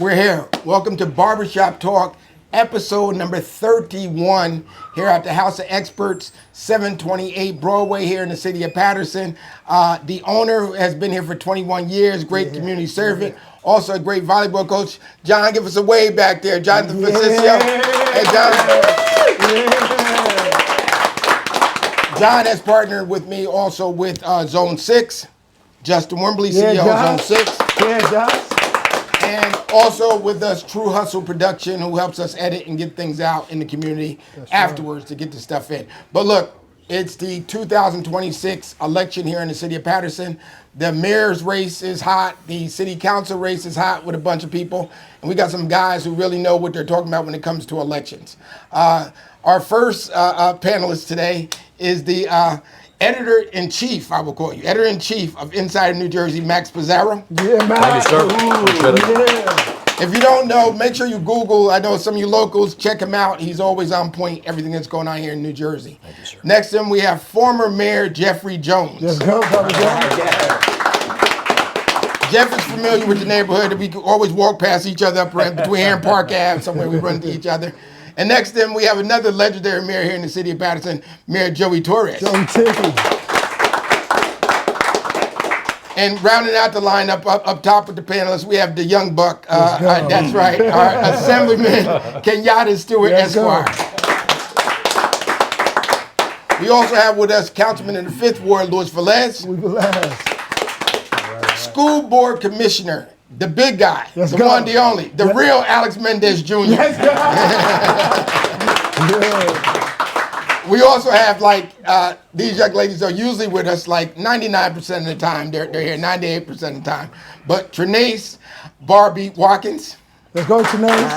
We're here. Welcome to Barbershop Talk, episode number 31, here at the House of Experts, 728 Broadway here in the city of Patterson. The owner has been here for 21 years, great community servant, also a great volleyball coach. John, give us a wave back there. Jonathan Francisco. Hey, John. John has partnered with me also with Zone 6. Justin Wimberly, CEO of Zone 6. Yeah, Josh. And also with us, True Hustle Production, who helps us edit and get things out in the community afterwards to get the stuff in. But look, it's the 2026 election here in the city of Patterson. The mayor's race is hot. The city council race is hot with a bunch of people. And we got some guys who really know what they're talking about when it comes to elections. Our first panelist today is the editor-in-chief, I will call you, editor-in-chief of Inside New Jersey, Max PIZARRO. Yeah, man. Thank you, sir. Appreciate it. If you don't know, make sure you Google. I know some of you locals, check him out. He's always on point, everything that's going on here in New Jersey. Thank you, sir. Next to him, we have former Mayor Jeffrey Jones. Let's go, Papa Jones. Jeff is familiar with the neighborhood. We always walk past each other up between here and Park Ave, somewhere we run into each other. And next to him, we have another legendary mayor here in the city of Patterson, Mayor Joey TORRES. Joey Tiffy. And rounding out the lineup up top with the panelists, we have the young buck. That's right, our Assemblyman KENYATTA Stewart Esquire. We also have with us Councilman in the 5th Ward, Louis Velez. School Board Commissioner, the big guy, one, the only, the real Alex Mendez Jr. We also have these young ladies are usually with us 99% of the time. They're here 98% of the time. But Trinace Barbie Watkins. Let's go, Trinace.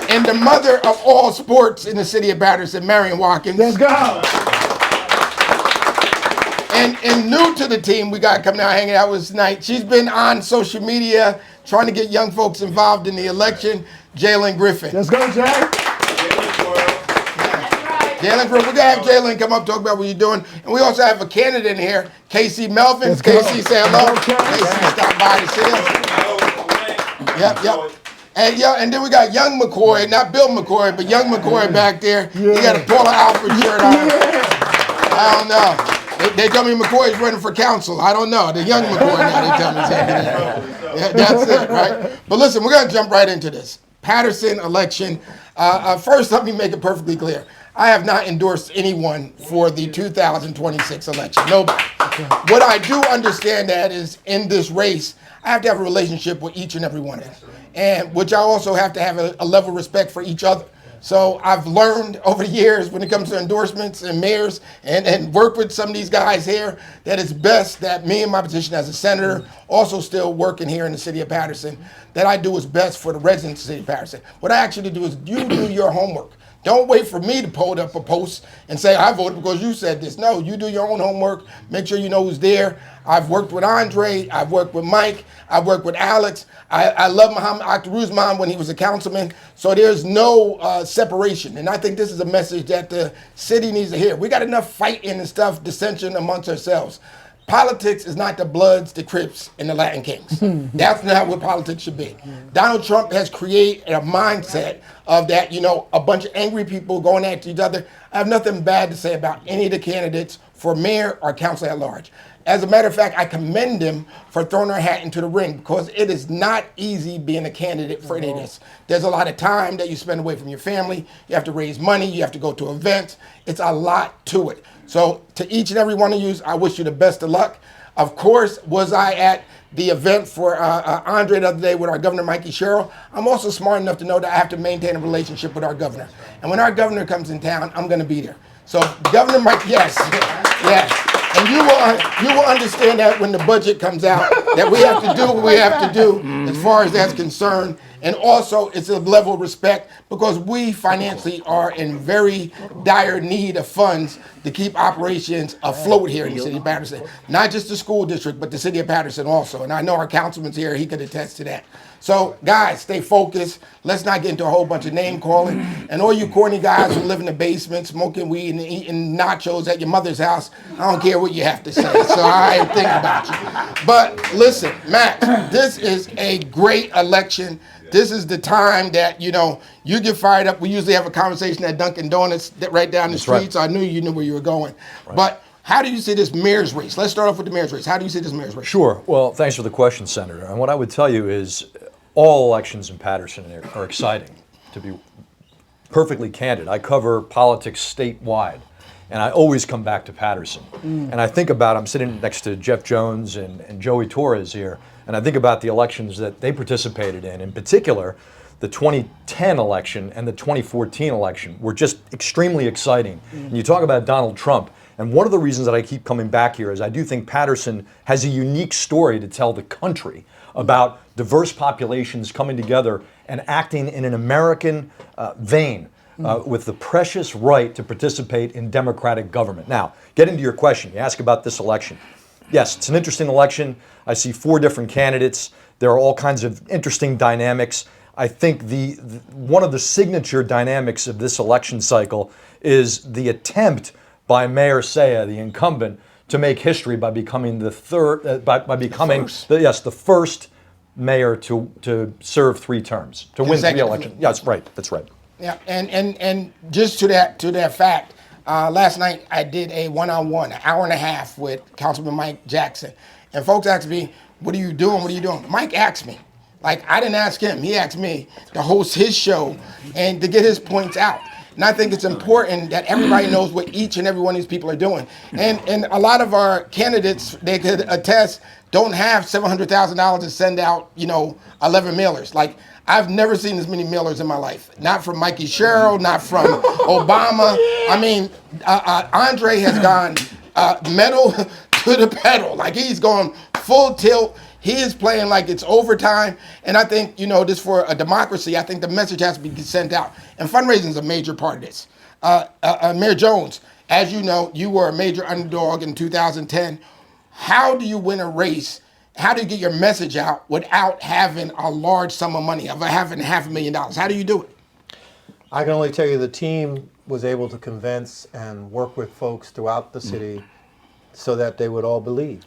And the mother of all sports in the city of Patterson, Marion Watkins. Let's go. And new to the team, we got coming out hanging out with us tonight. She's been on social media trying to get young folks involved in the election, JAYLYNN Griffin. Let's go, Jay. JAYLYNN Griffin, we're going to have JAYLYNN come up, talk about what you're doing. And we also have a candidate in here, Casey Melvin. Casey, say hello. Casey, stop by to see us. Yep. And then we got young McCoy, not Bill McCoy, but young McCoy back there. He got a Paula Alfred shirt on. I don't know. They tell me McCoy's running for council. I don't know. The young McCoy now, they tell me he's happening. That's it, right? But listen, we're going to jump right into this. Patterson election. First, let me make it perfectly clear. I have not endorsed anyone for the 2026 election. Nobody. What I do understand that is in this race, I have to have a relationship with each and every one of them. And which I also have to have a level of respect for each other. So I've learned over the years when it comes to endorsements and mayors and work with some of these guys here that it's best that me in my position as a senator, also still working here in the city of Patterson, that I do what's best for the residents of the city of Patterson. What I actually do is you do your homework. Don't wait for me to pull up a post and say, I voted because you said this. No, you do your own homework. Make sure you know who's there. I've worked with Andre. I've worked with Mike. I've worked with Alex. I love Muhammad Akhtaruzman when he was a councilman. So there's no separation. And I think this is a message that the city needs to hear. We got enough fighting and stuff, dissension amongst ourselves. Politics is not the Bloods, the Crips, and the Latin Kings. That's not what politics should be. Donald Trump has created a mindset of that, a bunch of angry people going at each other. I have nothing bad to say about any of the candidates for mayor or council at large. As a matter of fact, I commend them for throwing their hat into the ring because it is not easy being a candidate for any of this. There's a lot of time that you spend away from your family. You have to raise money. You have to go to events. It's a lot to it. So to each and every one of you, I wish you the best of luck. Of course, was I at the event for Andre the other day with our governor, Mikey Sherrill. I'm also smart enough to know that I have to maintain a relationship with our governor. And when our governor comes in town, I'm going to be there. So Governor Mike, yes. And you will understand that when the budget comes out, that we have to do what we have to do as far as that's concerned. And also, it's a level of respect because we financially are in very dire need of funds to keep operations afloat here in the city of Patterson. Not just the school district, but the city of Patterson also. And I know our councilman's here, he could attest to that. So, guys, stay focused. Let's not get into a whole bunch of name calling. And all you corny guys who live in the basement, smoking weed and eating nachos at your mother's house, I don't care what you have to say. So I ain't thinking about you. But Listen, Max, this is a great election. This is the time that, you get fired up. We usually have a conversation at Dunkin' Donuts right down the street, right. so I knew you knew where you were going. Right. But how do you see this mayor's race? Let's start off with the mayor's race. How do you see this mayor's race? Sure. Well, thanks for the question, Senator. And what I would tell you is all elections in Patterson are exciting, to be perfectly candid. I cover politics statewide, and I always come back to Patterson. And I think about, I'm sitting next to Jeff Jones and Joey Torres here, and I think about the elections that they participated in particular, the 2010 election and the 2014 election were just extremely exciting. And you talk about Donald Trump, and one of the reasons that I keep coming back here is I do think Patterson has a unique story to tell the country about diverse populations coming together and acting in an American vein with the precious right to participate in democratic government. Now, getting to your question, you ask about this election. Yes, it's an interesting election. I see 4 different candidates. There are all kinds of interesting dynamics. I think one of the signature dynamics of this election cycle is the attempt by Mayor Saya, the incumbent, to make history by becoming the first mayor to serve 3 terms, to win 3 elections. Yeah, that's right. That's right. Yeah, and just to that fact, last night I did a one-on-one, an hour and a half with Councilman Mike Jackson, and folks asked me, "What are you doing? What are you doing?" Mike asked me, like I didn't ask him. He asked me to host his show and to get his points out. And I think it's important that everybody knows what each and every one of these people are doing. And a lot of our candidates, they could attest, don't have $700,000 to send out, 11 mailers. Like, I've never seen as many mailers in my life. Not from Mikey Sherrill, not from Obama. I mean, Andre has gone metal to the pedal. Like, he's gone full tilt. He is playing like it's overtime. And I think, just for a democracy, I think the message has to be sent out. And fundraising is a major part of this. Mayor Jones, as you know, you were a major underdog in 2010. How do you win a race? How do you get your message out without having a large sum of money, of having $500,000? How do you do it? I can only tell you the team was able to convince and work with folks throughout the city so that they would all believe.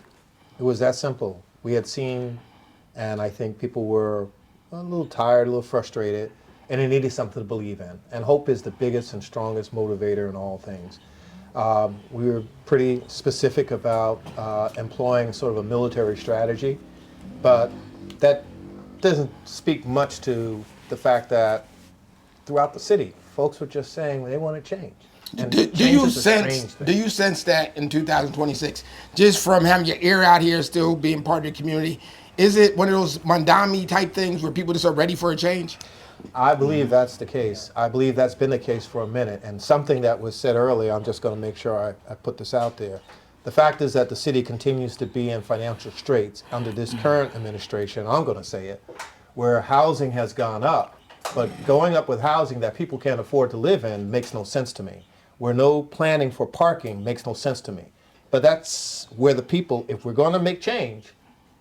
It was that simple. We had seen, and I think people were a little tired, a little frustrated, and they needed something to believe in. And hope is the biggest and strongest motivator in all things. We were pretty specific about employing sort of a military strategy, but that doesn't speak much to the fact that throughout the city, folks were just saying they want to change. Do you sense that in 2026, just from having your ear out here, still being part of the community, is it one of those Mandami type things where people just are ready for a change? I believe that's the case. I believe that's been the case for a minute. And something that was said earlier, I'm just going to make sure I put this out there. The fact is that the city continues to be in financial straits under this current administration, I'm going to say it, where housing has gone up. But going up with housing that people can't afford to live in makes no sense to me. Where no planning for parking makes no sense to me. But that's where the people, if we're going to make change,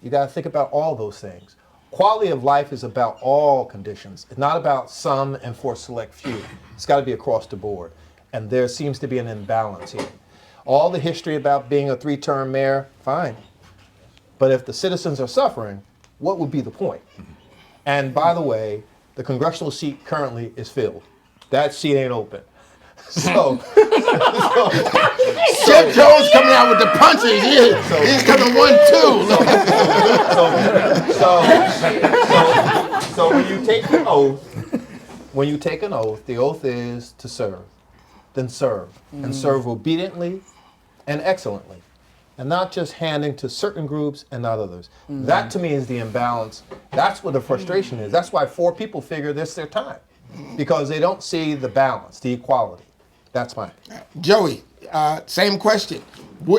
you got to think about all those things. Quality of life is about all conditions. It's not about some and for a select few. It's got to be across the board. And there seems to be an imbalance here. All the history about being a 3-term mayor, fine. But if the citizens are suffering, what would be the point? And by the way, the congressional seat currently is filled. That seat ain't open. So Jeff Jones coming out with the punches. He's coming 1-2. So when you take an oath, the oath is to serve, then serve, and serve obediently and excellently, and not just handing to certain groups and not others. That to me is the imbalance. That's what the frustration is. That's why 4 people figure this their time, because they don't see the balance, the equality. That's mine. Joey, same question.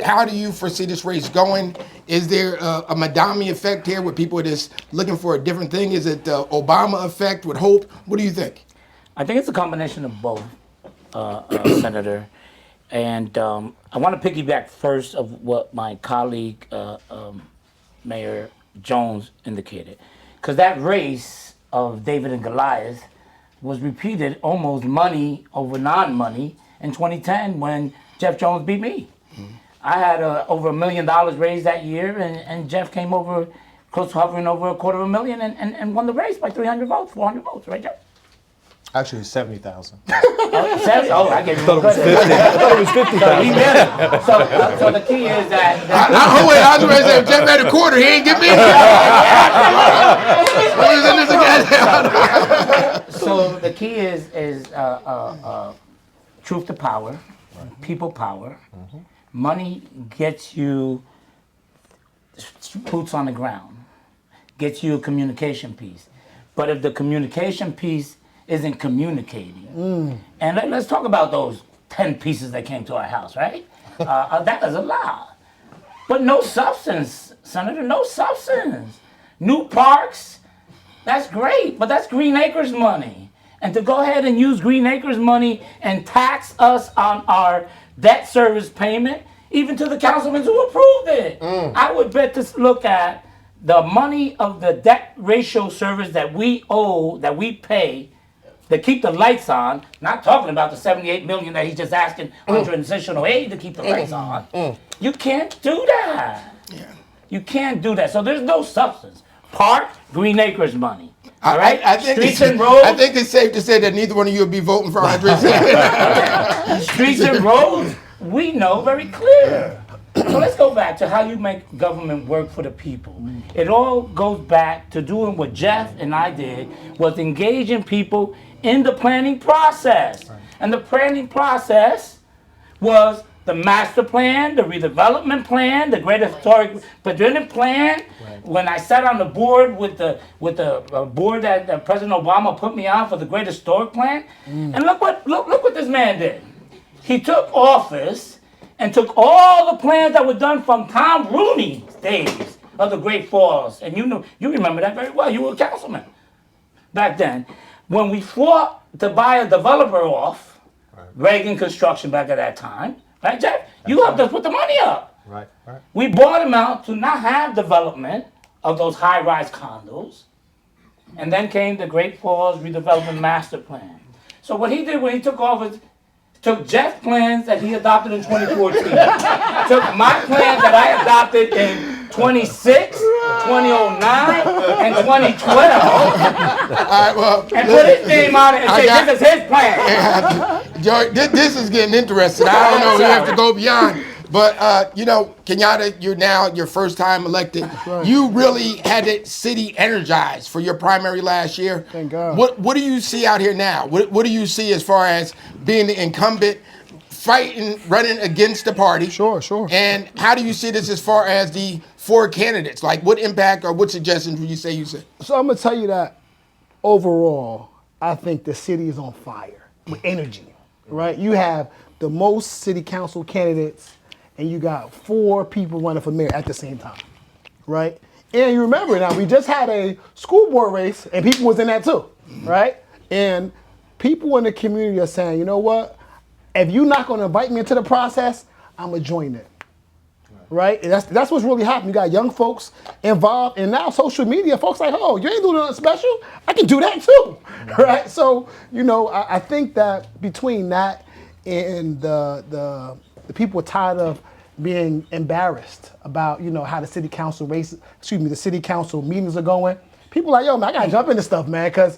How do you foresee this race going? Is there a Madami effect here where people are just looking for a different thing? Is it the Obama effect with hope? What do you think? I think it's a combination of both, Senator. And I want to piggyback first of what my colleague, Mayor Jones, indicated. Because that race of David and Goliath was repeated almost money over non-money in 2010 when Jeff Jones beat me. I had over $1 million raised that year, and Jeff came over, close to hovering over $250,000 and won the race by 300 votes, 400 votes, right, Jeff? Actually, 70,000. Oh, I gave you I thought it was 50. So he did it. So the key is that. Oh wait, I was ready to say if Jeff had a quarter, he ain't give me. So the key is truth to power, people power. Money gets you boots on the ground, gets you a communication piece. But if the communication piece isn't communicating, and let's talk about those 10 pieces that came to our house, right? That is a lot. But no substance, Senator, no substance. New parks, that's great, but that's Green Acres money. And to go ahead and use Green Acres money and tax us on our debt service payment, even to the councilmen who approved it. I would bet to look at the money of the debt ratio service that we owe, that we pay, to keep the lights on, not talking about the $78 million that he's just asking under transitional aid to keep the lights on. You can't do that. You can't do that. So there's no substance. Park, Green Acres money. All right? I think Streets and roads. I think it's safe to say that neither one of you will be voting for Andre. Streets and roads, we know very clear. So let's go back to how you make government work for the people. It all goes back to doing what Jeff and I did, was engaging people in the planning process. And the planning process was the master plan, the redevelopment plan, the great historic preservation plan. When I sat on the board with the board that President Obama put me on for the great historic plan, and look what this man did. He took office and took all the plans that were done from Tom Rooney's days of the Great Falls, and you remember that very well. You were a councilman back then. When we fought to buy a developer off, Reagan Construction back at that time, right, Jeff? You helped us put the money up. Right. We bought him out to not have development of those high-rise condos, and then came the Great Falls Redevelopment Master Plan. So what he did when he took office, took Jeff's plans that he adopted in 2014, took my plans that I adopted in 2006, 2009, and 2012, and put his name on it and say, this is his plan. Joey, this is getting interesting. I don't know. We have to go beyond. But, Kenyatta, you're now your first time elected. Right. You really had the city energized for your primary last year. Thank God. What do you see out here now? What do you see as far as being the incumbent, fighting, running against the party? Sure. And how do you see this as far as the 4 candidates? Like, what impact or what suggestions would you say you said? So I'm going to tell you that overall, I think the city is on fire with energy, right? You have the most city council candidates, and you got 4 people running for mayor at the same time, right? And you remember now, we just had a school board race, and people was in that too, right? And people in the community are saying, you know what? If you're not going to invite me into the process, I'm going to join it, right? And that's what's really happening. You got young folks involved, and now social media, folks like, oh, you ain't doing nothing special? I can do that too, right? So, I think that between that and the people are tired of being embarrassed about, how the city council the city council meetings are going. People are like, yo, man, I gotta jump into stuff, man, because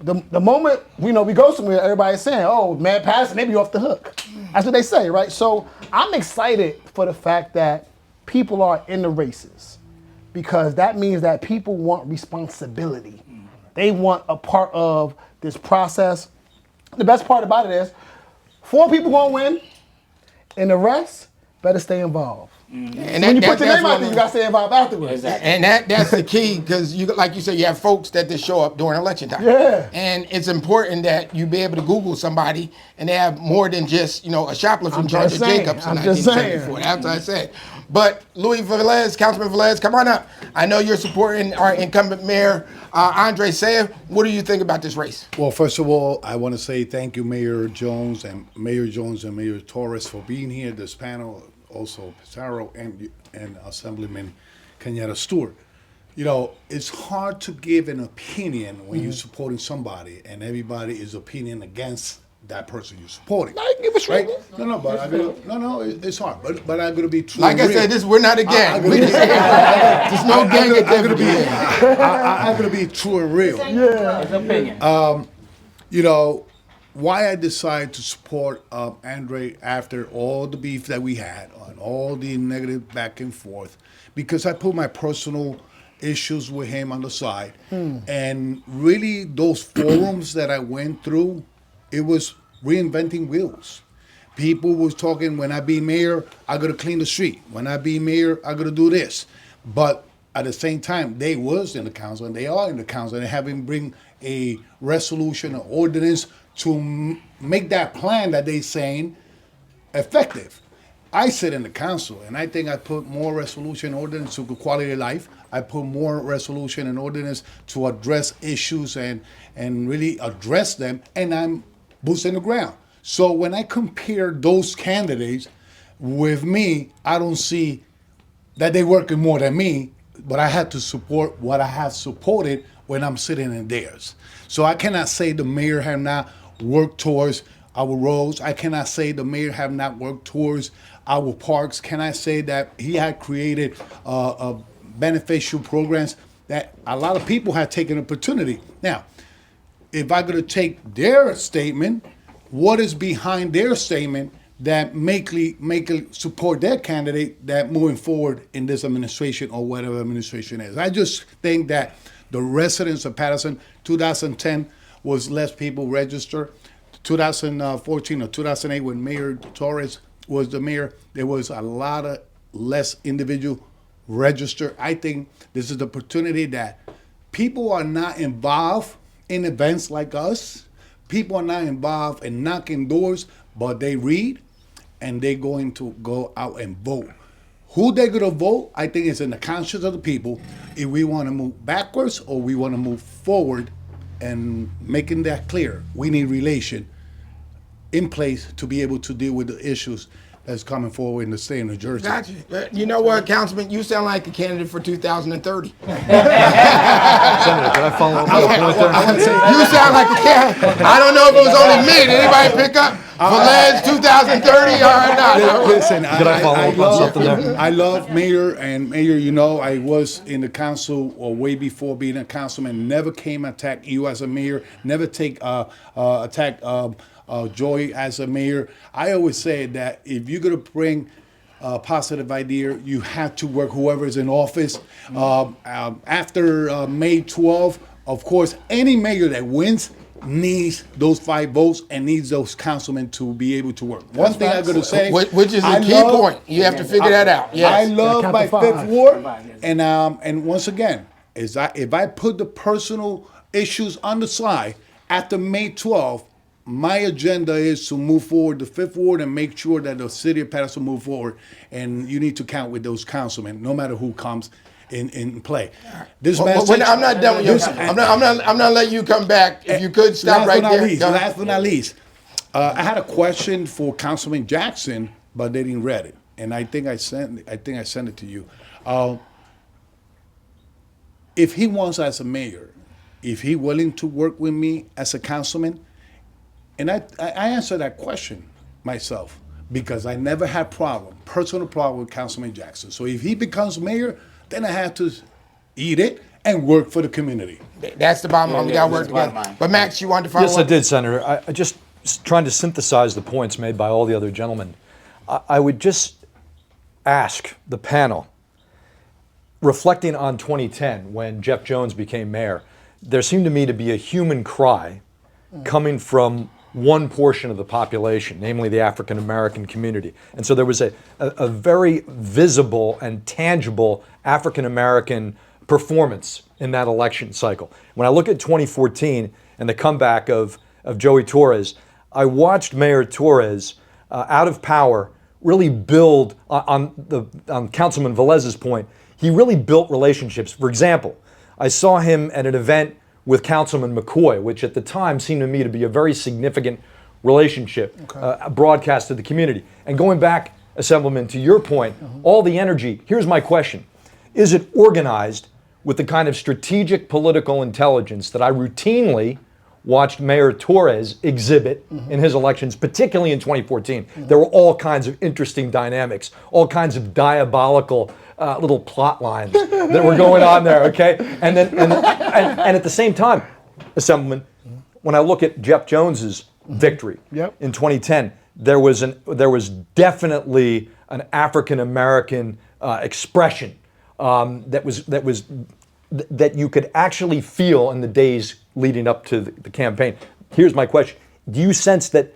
the moment we go somewhere, everybody's saying, oh, man, pass, and they be off the hook. That's what they say, right? So I'm excited for the fact that people are in the races, because that means that people want responsibility. They want a part of this process. The best part about it is 4 people gonna win, and the rest better stay involved. And when you put your name out there, you gotta stay involved afterwards. Exactly. And that's the key, because like you said, you have folks that just show up during election time. Yeah. And it's important that you be able to Google somebody and they have more than just, a shoplifter in charge of Jacobs in 1974. That's what I said. But Louis Velez, Councilman Velez, come on up. I know you're supporting our incumbent mayor, Andre Sayre. What do you think about this race? Well, first of all, I want to say thank you, Mayor Jones and Mayor Torres for being here, this panel, also PIZARRO and Assemblyman KENYATTA Stewart. It's hard to give an opinion when you're supporting somebody and everybody is opinion against that person you're supporting. I give a shit. Right? No, but it's hard. But I'm gonna be true. Like and I said, real. we're not a gang. There's no gang activity here. I'm gonna be true and real. Yeah. His opinion. You know, why I decided to support Andre after all the beef that we had and all the negative back and forth, because I put my personal issues with him on the side. And really those forums that I went through, it was reinventing wheels. People was talking, when I be mayor, I gotta clean the street. When I be mayor, I gotta do this. But at the same time, they was in the council and they are in the council and having bring a resolution or ordinance to make that plan that they saying effective. I sit in the council and I think I put more resolution ordinance to quality of life. I put more resolution and ordinance to address issues and really address them, and I'm boots in the ground. So when I compare those candidates with me, I don't see that they working more than me, but I had to support what I have supported when I'm sitting in theirs. So I cannot say the mayor have not worked towards our roads. I cannot say the mayor have not worked towards our parks. Can I say that he had created beneficial programs that a lot of people have taken opportunity? Now, if I gotta take their statement, what is behind their statement that make it support their candidate that moving forward in this administration or whatever administration is? I just think that the residents of Patterson, 2010 was less people register. 2014 or 2008 when Mayor Torres was the mayor, there was a lot of less individual register. I think this is the opportunity that people are not involved in events like us. People are not involved in knocking doors, but they read and they're going to go out and vote. Who they're gonna vote, I think is in the conscience of the people, if we wanna move backwards or we wanna move forward, and making that clear. We need relation in place to be able to deal with the issues that's coming forward in the state of New Jersey. Gotcha. You know what, Councilman? You sound like a candidate for 2030. Senator, can I follow up on the point there? You sound like a candidate. I don't know if it was only me. Did anybody pick up Velez 2030 or not? Listen, Could I follow up on something there? I love Mayor, and Mayor, you know, I was in the council way before being a councilman. Never came attack you as a mayor. Never attack Joy as a mayor. I always say that if you're gonna bring a positive idea, you have to work whoever is in office. After May 12th, of course, any mayor that wins needs those 5 votes and needs those councilmen to be able to work. One thing I'm gonna say, Which is a key point. You have to figure that out. I Yes. love Count my to 5th five. ward, and once again, if I put the personal issues on the side after May 12th, my agenda is to move forward the 5th ward and make sure that the city of Patterson move forward. And you need to count with those councilmen, no matter who comes in play. This message, I'm not done with you. I'm not letting you come back. If you could stop right there. Last but not least, I had a question for Councilman Jackson, but they didn't read it, and I think I sent it to you. If he wants as a mayor, if he willing to work with me as a councilman, and I answer that question myself because I never had personal problem with Councilman Jackson. So if he becomes mayor, then I have to eat it and work for the community. That's the bottom line. We got to work that's the bottom together. line. But Max, you wanted to follow up? Yes, I did, Senator. I just trying to synthesize the points made by all the other gentlemen. I would just ask the panel, reflecting on 2010 when Jeff Jones became mayor, there seemed to me to be a human cry coming from one portion of the population, namely the African American community. And so there was a very visible and tangible African American performance in that election cycle. When I look at 2014 and the comeback of Joey Torres, I watched Mayor Torres, out of power, really build on Councilman Velez's point. He really built relationships. For example, I saw him at an event with Councilman McCoy, which at the time seemed to me to be a very significant relationship, broadcast to the community. And going back, Assemblyman, to your point, all the energy, here's my question. Is it organized with the kind of strategic political intelligence that I routinely watched Mayor Torres exhibit in his elections, particularly in 2014. There were all kinds of interesting dynamics, all kinds of diabolical little plot lines that were going on there, okay? And at the same time, Assemblyman, when I look at Jeff Jones's victory in 2010, there was definitely an African American expression that you could actually feel in the days leading up to the campaign. Here's my question: do you sense that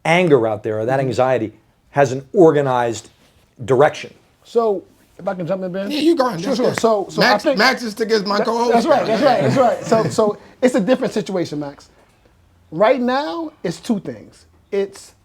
anger out there, or that anxiety, has an organized direction? So, if I can jump in, Ben? Yeah, you go ahead. Sure. So Max, I think Max is my co-host. That's right. So it's a different situation, Max. Right now, it's two things. It's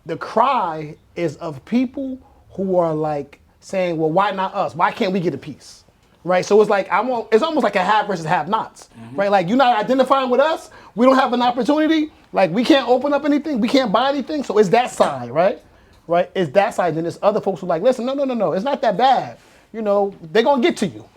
the cry is of people who are like saying, well, why not us? Why can't we get a piece? Right? So it's like, it's almost like a have versus have nots, right? Like, you're not identifying with us. We don't have an opportunity. Like, we can't open up anything. We can't buy anything. So it's that side, right? Right? It's that side. Then there's other folks who are like, listen, no. It's not that bad. You know, they're going to get to you.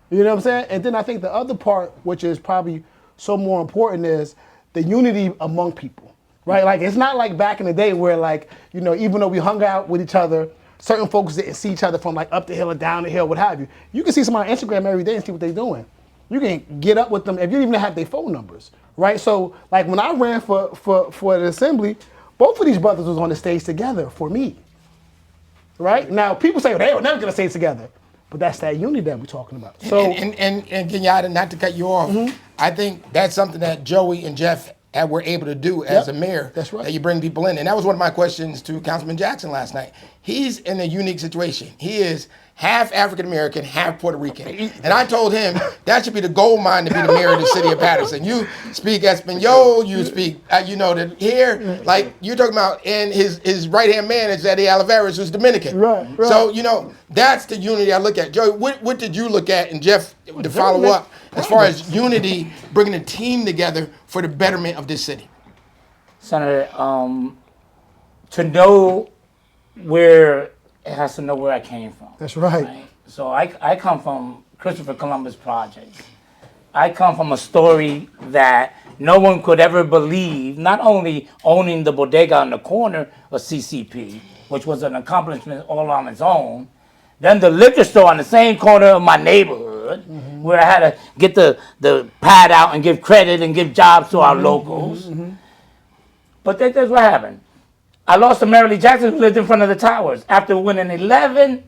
You know what I'm saying? And then I think the other part, which is probably so more important, is the unity among people, right? Like, it's not like back in the day where, like, you know, even though we hung out with each other, certain folks didn't see each other from like up the hill or down the hill, what have you. You can see somebody on Instagram every day and see what they're doing. You can get up with them if you don't even have their phone numbers, right? So, like, when I ran for the assembly, both of these brothers was on the stage together for me, right? Now, people say, well, they were never gonna stay together, but that's that unity that we're talking about. So, and Kenyatta, not to cut you off, I think that's something that Joey and Jeff were able to do as a mayor. That's right. That you bring people in. And that was one of my questions to Councilman Jackson last night. He's in a unique situation. He is half African-American, half Puerto Rican. And I told him that should be the gold mine to be the mayor of the city of Patterson. You speak Espanol, you speak, here, like you're talking about, and his right-hand man is Eddie Olivares, who's Dominican. Right. So, that's the unity I look at. Joey, what did you look at, and Jeff, to follow up, as far as unity, bringing a team together for the betterment of this city? Senator, to know where, it has to know where I came from. that's right. So I come from Christopher Columbus Project. I come from a story that no one could ever believe, not only owning the bodega on the corner of CCP, which was an accomplishment all on its own, then the liquor store on the same corner of my neighborhood, where I had to get the pad out and give credit and give jobs to our locals. But that's what happened. I lost to Mary Lee Jackson, who lived in front of the towers, after winning 11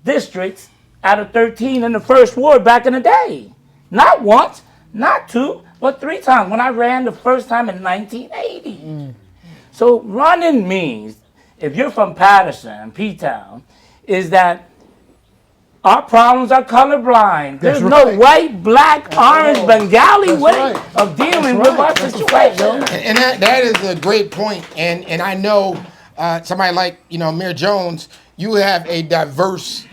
districts out of 13 in the first ward back in the day. Not once, not two, but 3 times when I ran the first time in 1980. So running means, if you're from Patterson, P-Town, is that our problems are colorblind. There's no white, black, orange, Bengali way of dealing with our situation. And that is a great point. And I know somebody like, Mayor Jones, you have a diverse,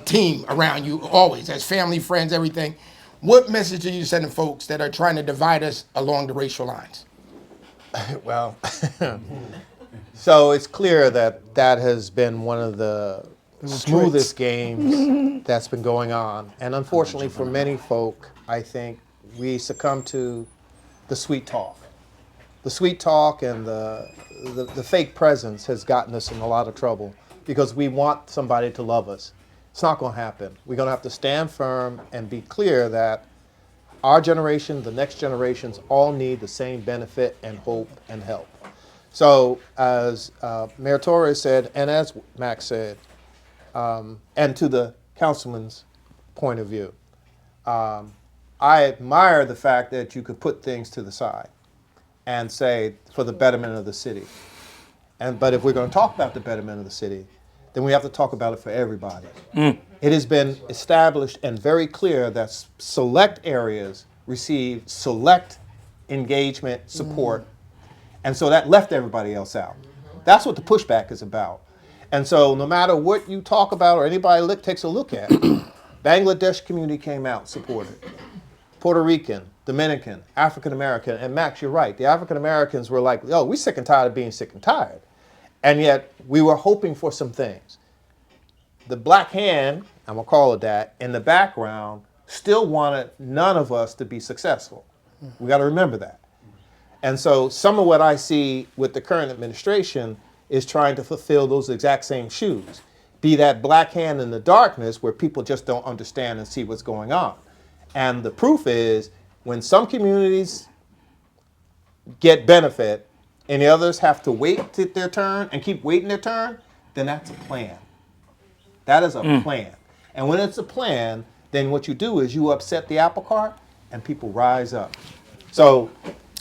team around you always, as family, friends, everything. What message are you sending folks that are trying to divide us along the racial lines? Well, so it's clear that has been one of the smoothest games that's been going on. And unfortunately for many folk, I think we succumb to the sweet talk. The sweet talk and the fake presence has gotten us in a lot of trouble because we want somebody to love us. It's not going to happen. We're going to have to stand firm and be clear that our generation, the next generations, all need the same benefit and hope and help. So as Mayor Torres said, and as Max said, and to the councilman's point of view, I admire the fact that you could put things to the side and say for the betterment of the city. But if we're going to talk about the betterment of the city, then we have to talk about it for everybody. It has been established and very clear that select areas receive select engagement, support, and so that left everybody else out. That's what the pushback is about. And so no matter what you talk about or anybody takes a look at, Bangladesh community came out, supported. Puerto Rican, Dominican, African American, and Max, you're right. The African Americans were like, we're sick and tired of being sick and tired. And yet we were hoping for some things. The black hand, I'm gonna call it that, in the background still wanted none of us to be successful. We got to remember that. And so some of what I see with the current administration is trying to fulfill those exact same shoes. Be that black hand in the darkness where people just don't understand and see what's going on. And the proof is when some communities get benefit and the others have to wait to their turn and keep waiting their turn, then that's a plan. That is a plan. And when it's a plan, then what you do is you upset the apple cart and people rise up. So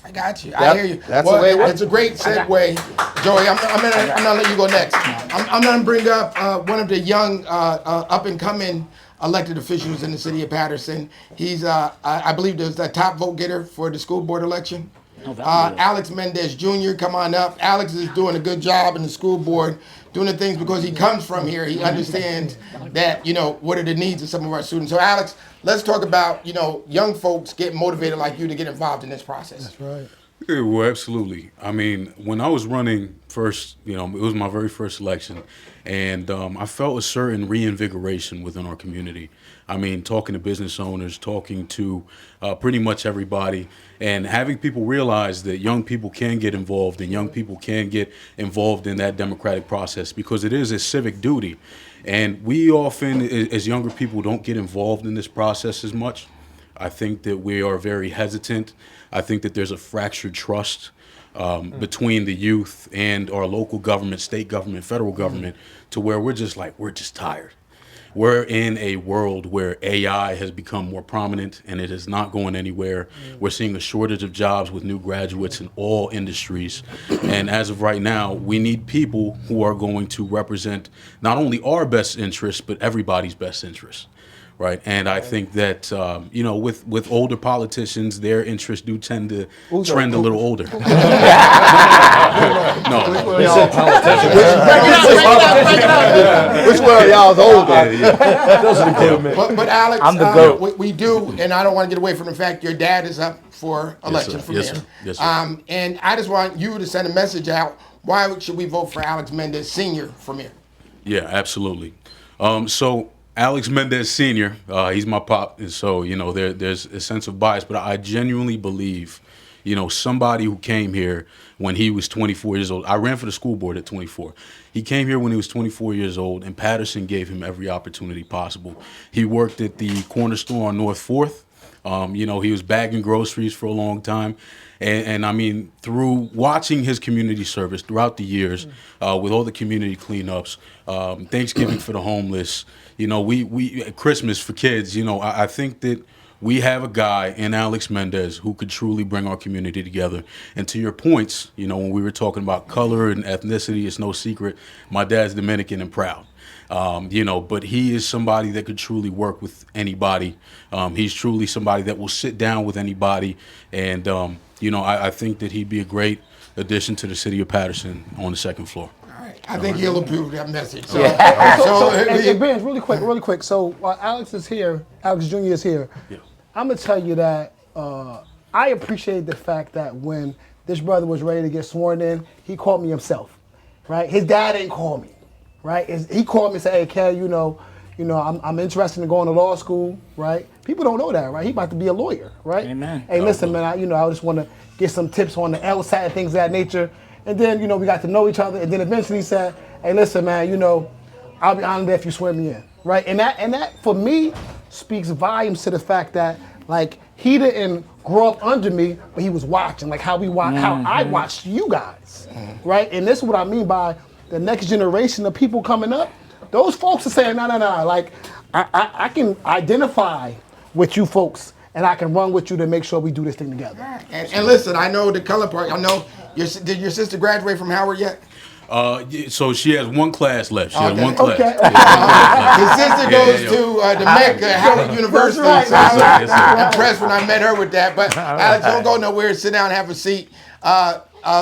I got you. I hear you. That's the way it works. It's a great segue. Joey, I'm gonna let you go next. I'm gonna bring up one of the young up-and-coming elected officials in the city of Patterson. He's, I believe, the top vote getter for the school board election. Alex Mendez Jr., come on up. Alex is doing a good job in the school board, doing the things because he comes from here. He understands that, what are the needs of some of our students. So Alex, let's talk about, young folks getting motivated like you to get involved in this process. That's right. Yeah, well, absolutely. I mean, when I was running first, it was my very first election, and I felt a certain reinvigoration within our community. I mean, talking to business owners, talking to pretty much everybody, and having people realize that young people can get involved and young people can get involved in that democratic process because it is a civic duty. And we often, as younger people, don't get involved in this process as much. I think that we are very hesitant. I think that there's a fractured trust between the youth and our local government, state government, federal government, to where we're just tired. We're in a world where AI has become more prominent and it is not going anywhere. We're seeing a shortage of jobs with new graduates in all industries. And as of right now, we need people who are going to represent not only our best interests, but everybody's best interests. Right, and I think that with older politicians, their interests do tend to trend a little older. No, which one of y'all is older? But Alex, I'm the GOAT. we do, and I don't want to get away from the fact your dad is up for election for mayor. Yes, sir. Yes, sir. And I just want you to send a message out. Why should we vote for Alex Mendez Sr. for mayor? Yeah, absolutely. So Alex Mendez Sr., he's my pop, and so, there's a sense of bias, but I genuinely believe, somebody who came here when he was 24 years old. I ran for the school board at 24. He came here when he was 24 years old, and Patterson gave him every opportunity possible. He worked at the corner store on North 4th. He was bagging groceries for a long time. And I mean, through watching his community service throughout the years, with all the community cleanups, Thanksgiving for the homeless, we Christmas for kids, I think that we have a guy in Alex Mendez who could truly bring our community together. And to your points, when we were talking about color and ethnicity, it's no secret, my dad's Dominican and proud. But he is somebody that could truly work with anybody. He's truly somebody that will sit down with anybody. And, I think that he'd be a great addition to the city of Patterson on the second floor. All right. I think he'll approve that message. So, And Ben, really quick. So while Alex is here, Alex Jr. is here, I'm going to tell you that I appreciate the fact that when this brother was ready to get sworn in, he called me himself, right? His dad didn't call me, right? He called me and said, hey, Kel, I'm interested in going to law school, right? People don't know that, right? He about to be a lawyer, right? Amen. Hey, listen, man, I just want to get some tips on the L side and things of that nature. And then, we got to know each other. And then eventually he said, hey, listen, man, I'll be honored if you swear me in, right? And that for me speaks volumes to the fact that, like, he didn't grow up under me, but he was watching, like how I watched you guys, right? And this is what I mean by the next generation of people coming up. Those folks are saying, no. Like, I can identify with you folks, and I can run with you to make sure we do this thing together. And listen, I know the color part. I know, did your sister graduate from Howard yet? So she has one class left. She has one class. Okay. His sister goes to the Mecca, Howard University. Right. So I was impressed when I met her with that. But Alex, don't go nowhere. Sit down, have a seat.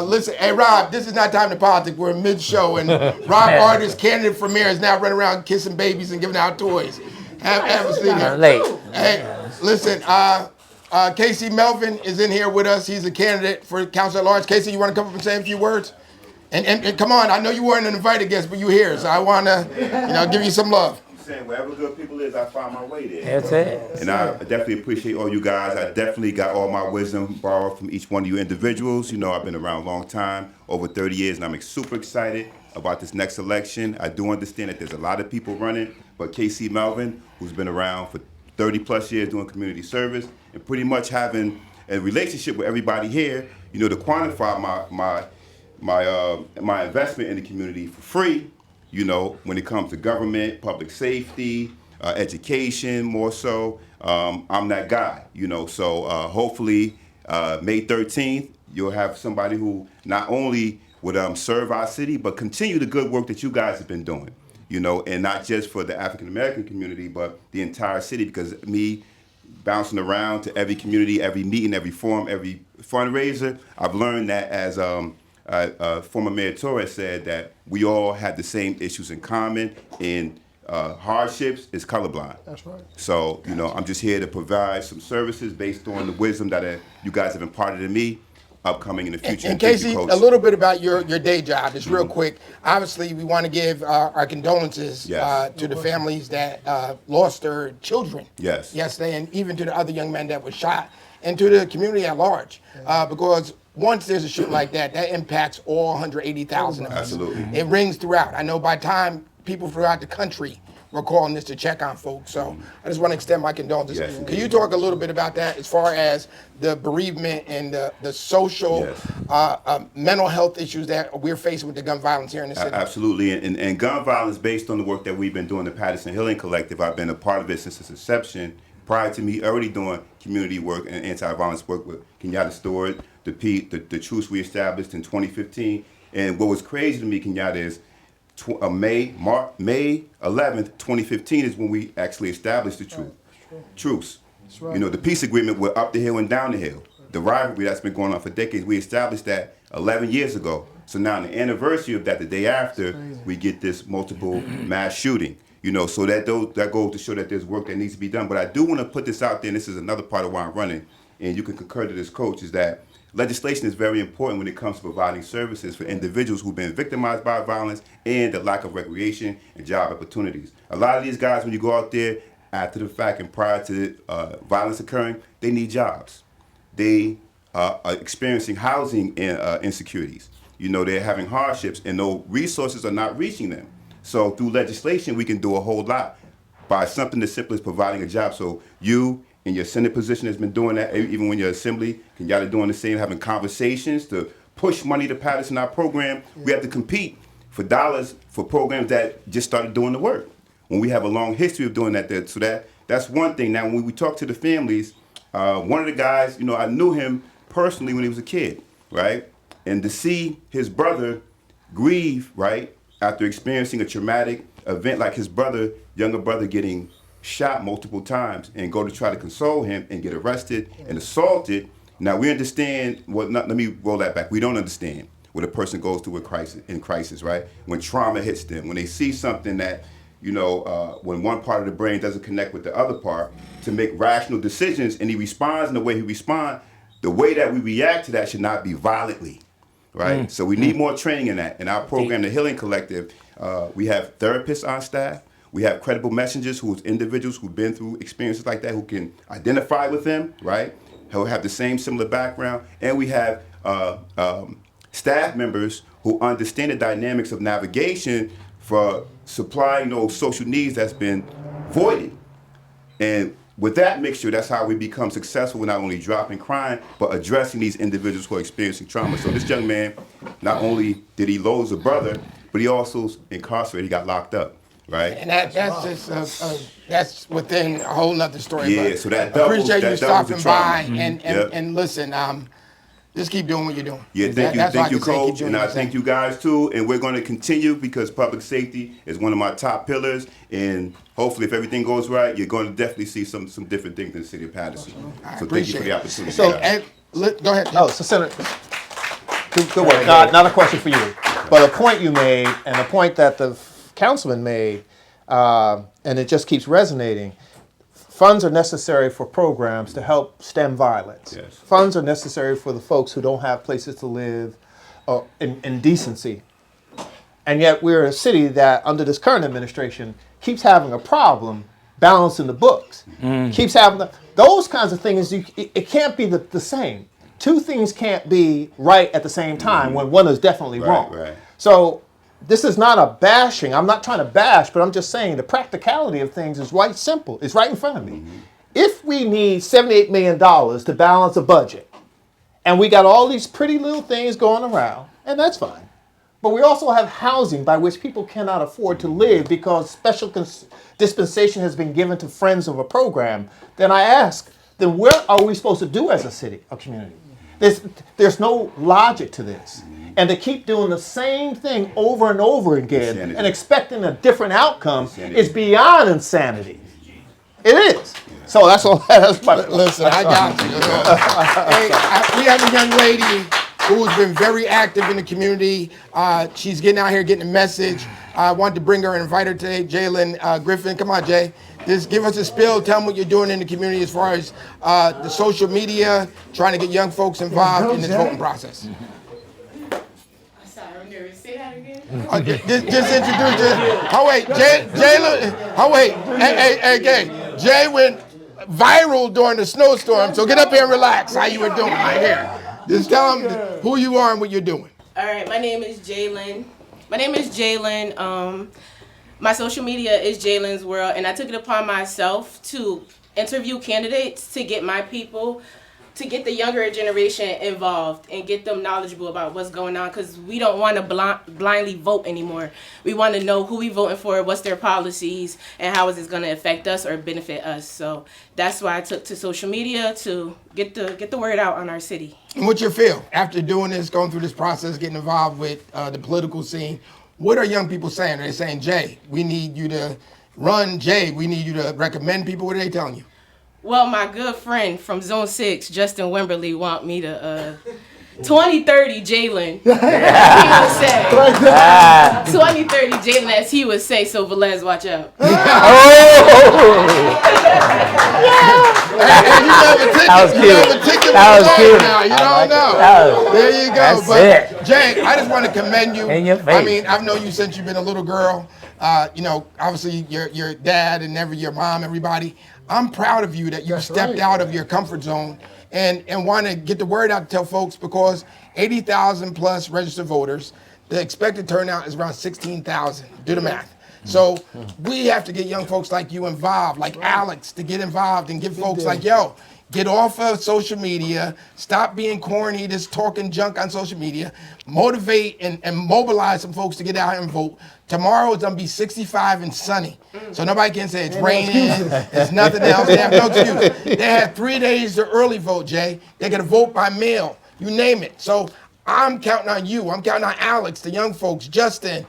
Listen, hey Rob, this is not time to politics. We're mid-show, and Rob Artist, candidate for mayor, is now running around kissing babies and giving out toys. Have a seat here. Late. Hey, listen, Casey Melvin is in here with us. He's a candidate for council at large. Casey, you want to come up and say a few words? And come on, I know you weren't an invited guest, but you're here, so I want to, give you some love. saying? Wherever good people is, I find my way there. That's it. And I definitely appreciate all you guys. I definitely got all my wisdom borrowed from each one of you individuals. You know, I've been around a long time, over 30 years, and I'm super excited about this next election. I do understand that there's a lot of people running, but KC Melvin, who's been around for 30 plus years doing community service and pretty much having a relationship with everybody here, you know, to quantify my investment in the community for free, you know, when it comes to government, public safety, education more so, I'm that guy, you know. So hopefully May 13th, you'll have somebody who not only would serve our city, but continue the good work that you guys have been doing, you know, and not just for the African American community, but the entire city, because me bouncing around to every community, every meeting, every forum, every fundraiser, I've learned that as former Mayor Torres said, that we all had the same issues in common, and hardships is colorblind. That's right. So, you know, I'm just here to provide some services based on the wisdom that you guys have imparted in me, upcoming in the future. And Casey, a little bit about your day job, just real quick. Obviously, we want to give our condolences to the families that lost their children yesterday, and even to the other young men that were shot, and to the community at large. Because once there's a shoot like that, that impacts all 180,000 of us. Absolutely. It rings throughout. I know by the time people throughout the country were calling this to check on folks. So I just want to extend my condolences. Yes. Can you talk a little bit about that as far as the bereavement and the social, mental health issues that we're facing with the gun violence here in the city? Absolutely. And gun violence, based on the work that we've been doing, the Patterson Healing Collective, I've been a part of it since its inception. Prior to me already doing community work and anti-violence work with Kenyatta Stewart, the truce we established in 2015. And what was crazy to me, Kenyatta, is May 11th, 2015 is when we actually established the truce. That's right. You know, the peace agreement went up the hill and down the hill. The rivalry that's been going on for decades, we established that 11 years ago. So now on the anniversary of that, the day after, we get this multiple mass shooting. You know, so that goes to show that there's work that needs to be done. But I do want to put this out there, and this is another part of why I'm running, and you can concur to this, Coach, is that legislation is very important when it comes to providing services for individuals who've been victimized by violence and the lack of recreation and job opportunities. A lot of these guys, when you go out there after the fact and prior to violence occurring, they need jobs. They are experiencing housing insecurities. You know, they're having hardships, and those resources are not reaching them. So through legislation, we can do a whole lot by something as simple as providing a job. So you in your Senate position has been doing that, even when you're Assembly, Kenyatta doing the same, having conversations to push money to Patterson, our program. We have to compete for dollars for programs that just started doing the work. When we have a long history of doing that, so that's one thing. Now, when we talk to the families, one of the guys, you know, I knew him personally when he was a kid, right? And to see his brother grieve, right, after experiencing a traumatic event like his younger brother getting shot multiple times, and go to try to console him and get arrested and assaulted. Now we understand, let me roll that back. We don't understand what a person goes through in crisis, right? When trauma hits them, when they see something that, you know, when one part of the brain doesn't connect with the other part to make rational decisions, and he responds in the way he responds, the way that we react to that should not be violently. Right? So we need more training in that. In our program, the Healing Collective, we have therapists on staff. We have credible messengers, who's individuals who've been through experiences like that, who can identify with them, right? Who have the same similar background. And we have staff members who understand the dynamics of navigation for supplying those social needs that's been voided. And with that mixture, that's how we become successful with not only dropping crime, but addressing these individuals who are experiencing trauma. So this young man, not only did he lose a brother, but he also incarcerated, he got locked up, right? And that's just, that's within a whole nother story. Yeah, but so that I appreciate you doubles the stopping by trauma. and listen, just keep doing what you're doing. Yeah, thank you, Coach, and I thank you guys too. And we're going to continue, because public safety is one of my top pillars. And hopefully, if everything goes right, you're going to definitely see some different things in the city of Patterson. So thank you for the opportunity. So, go ahead. Oh, so Senator, good work. Not a question for you, but a point you made, and a point that the councilman made, and it just keeps resonating. Funds are necessary for programs to help stem violence. Yes. Funds are necessary for the folks who don't have places to live in decency. And yet we're a city that, under this current administration, keeps having a problem balancing the books, keeps having those kinds of things. It can't be the same. Two things can't be right at the same time when one is definitely wrong. Right. So this is not a bashing. I'm not trying to bash, but I'm just saying the practicality of things is right simple. It's right in front of me. If we need $78 million to balance a budget, and we got all these pretty little things going around, and that's fine. But we also have housing by which people cannot afford to live because special dispensation has been given to friends of a program. Then I ask, then what are we supposed to do as a city, a community? There's no logic to this. And to keep doing the same thing over and over again Insanity. and expecting a different outcome is beyond insanity. It is. So that's all. That's my Listen, I got you. Hey, we have a young lady who's been very active in the community. She's getting out here, getting a message. I wanted to bring her and invite her today, JAYLYNN Griffin. Come on, Jay. Just give us a spill. Tell them what you're doing in the community as far as the social media, trying to get young folks involved in this voting process. Sorry, I'm nervous. Say that again. Just introduce her. Oh, wait, JAYLYNN. Oh, wait. Hey, Jay went viral during the snowstorm, so get up here and relax. How you were doing right here. Just tell them who you are and what you're doing. All right, my name is JAYLYNN. My social media is JAYLYNN's World, and I took it upon myself to interview candidates to get my people, to get the younger generation involved and get them knowledgeable about what's going on, because we don't want to blindly vote anymore. We want to know who we voting for, what's their policies, and how is this going to affect us or benefit us. So that's why I took to social media to get the word out on our city. And what's your feel after doing this, going through this process, getting involved with the political scene? What are young people saying? Are they saying, Jay, we need you to run? Jay, we need you to recommend people? What are they telling you? Well, my good friend from Zone 6, Justin Wimberly, want me to 2030 JAYLYNN, he would say. 2030 JAYLYNN, as he would say, so Velez, watch out. That was cute. Now. You don't know. There you go. That's But Jay, I just want to commend you. In your face. I mean, I've known you since you've been a little girl. Obviously your dad and your mom, everybody. I'm proud of you that you stepped out of your comfort zone and want to get the word out to tell folks, because 80,000 plus registered voters, the expected turnout is around 16,000. Do the math. So we have to get young folks like you involved, like Alex, to get involved and give folks like, yo, get off of social media, stop being corny, just talking junk on social media, motivate and mobilize some folks to get out here and vote. Tomorrow it's gonna be 65 and sunny. So nobody can say it's raining, it's nothing else. They have no excuse. They had 3 days to early vote, Jay. They're gonna vote by mail, you name it. So I'm counting on you. I'm counting on Alex, the young folks, Justin,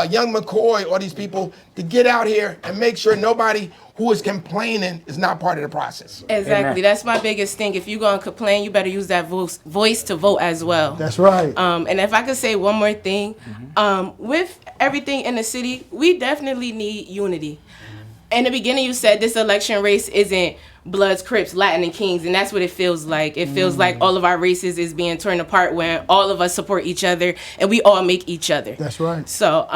young McCoy, all these people to get out here and make sure nobody who is complaining is not part of the process. Exactly. Amen. That's my biggest thing. If you're going to complain, you better use that voice to vote as well. That's right. And if I could say one more thing, with everything in the city, we definitely need unity. In the beginning, you said this election race isn't Bloods, Crips, Latin, and Kings, and that's what it feels like. It feels like all of our races is being torn apart when all of us support each other and we all make each other. That's right. So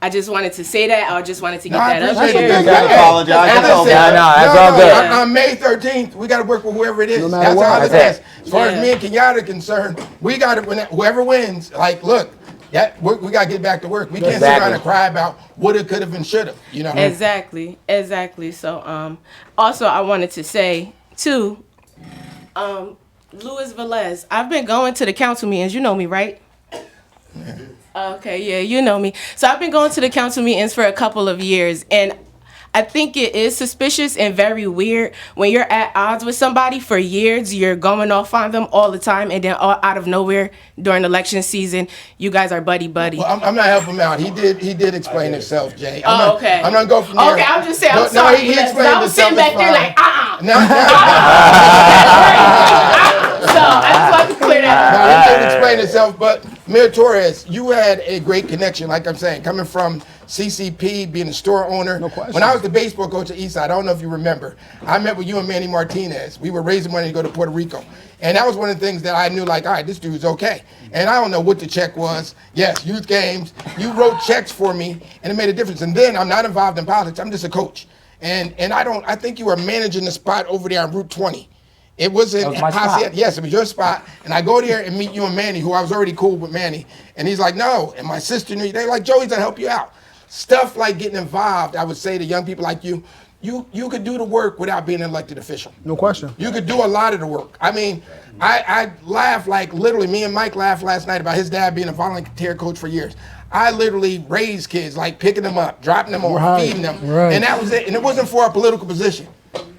I just wanted to say that. I just wanted to get that up appreciate here. it. gotta apologize. And That's all listen, good. No, that's all good. On May 13th, we got to work with whoever it is. No matter That's what. all it That's is. As far as me and Kenyatta are concerned, we got to, whoever wins, like, look, we got to get back to work. We can't sit around and cry about woulda, coulda, and shoulda, you know? Exactly. So also I wanted to say too, Louis Velez, I've been going to the council meetings. You know me, right? Okay, yeah, you know me. So I've been going to the council meetings for a couple of years, and I think it is suspicious and very weird when you're at odds with somebody for years, you're going off on them all the time, and then out of nowhere during election season, you guys are buddy-buddy. Well, I'm not helping him out. He did explain himself, Jay. Okay. I'm not going from there. Okay, I'm just saying, I'm No, sorry. he because explained I was himself, sitting back it's there fine. like, No, So I just wanted to clear that up. he did explain himself, but Mayor Torres, you had a great connection, like I'm saying, coming from CCP, being a store owner. No question. When I was the baseball coach at Eastside, I don't know if you remember, I met with you and Manny Martinez. We were raising money to go to Puerto Rico. And that was one of the things that I knew, like, all right, this dude's okay. And I don't know what the check was. Yes, youth games. You wrote checks for me, and it made a difference. And then I'm not involved in politics. I'm just a coach. And I think you were managing the spot over there on Route 20. It wasn't That was my spot. Yes, it was your spot. And I go there and meet you and Manny, who I was already cool with Manny. And he's like, no. And my sister knew. They're like, Joey's gonna help you out. Stuff like getting involved, I would say to young people like you could do the work without being an elected official. No question. You could do a lot of the work. I mean, I laugh, like literally, me and Mike laughed last night about his dad being a volunteer coach for years. I literally raised kids, like picking them up, dropping them off, Right, feeding them. right. And that was it. And it wasn't for a political position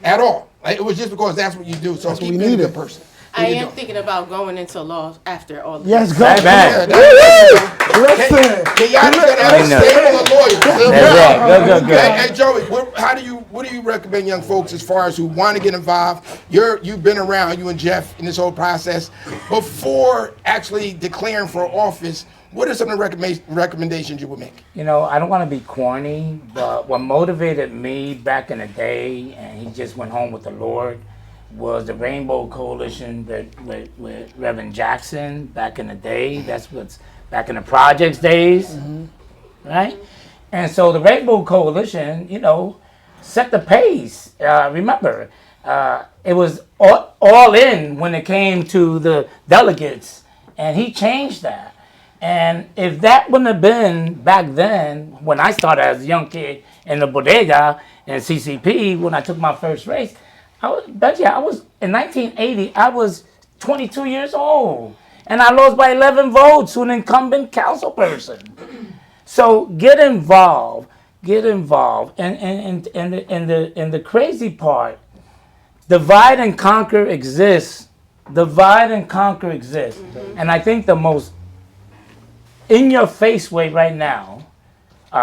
at all. Like, it was just because that's what you do. So keep we being a good needed. person. I am thinking about going into law after all of this. Yes, go. Man. Listen. Kenyata's gonna have a I know. stable of lawyers. That's it. Good. Hey, Joey, what do you recommend young folks as far as who want to get involved? You've been around, you and Jeff, in this whole process. Before actually declaring for office, what are some of the recommendations you would make? You know, I don't want to be corny, but what motivated me back in the day, and he just went home with the Lord, was the Rainbow Coalition with Reverend Jackson back in the day. That's what's back in the projects days, right? And so the Rainbow Coalition, you know, set the pace. Remember, it was all in when it came to the delegates, and he changed that. And if that wouldn't have been back then, when I started as a young kid in the bodega in CCP, when I took my first race, Benjie, I was in 1980. I was 22 years old, and I lost by 11 votes to an incumbent council person. So get involved, and the crazy part, divide and conquer exists. And I think the most in-your-face way right now,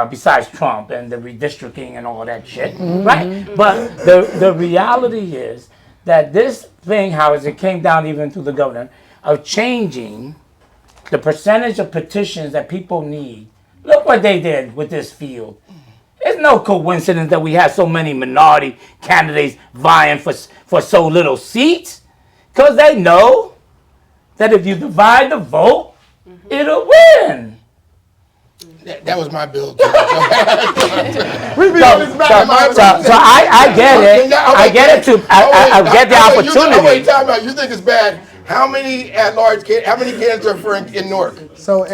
besides Trump and the redistricting and all that shit, right? But the reality is that this thing, how it came down even to the governor, of changing the percentage of petitions that people need. Look what they did with this field. It's no coincidence that we have so many minority candidates vying for so little seats, because they know that if you divide the vote, it'll win. That was my bill. Too. We be on this back. So I get it. I get it too. I get the opportunity. Time out. You think it's bad? How many at-large candidates? How many candidates are in Newark? So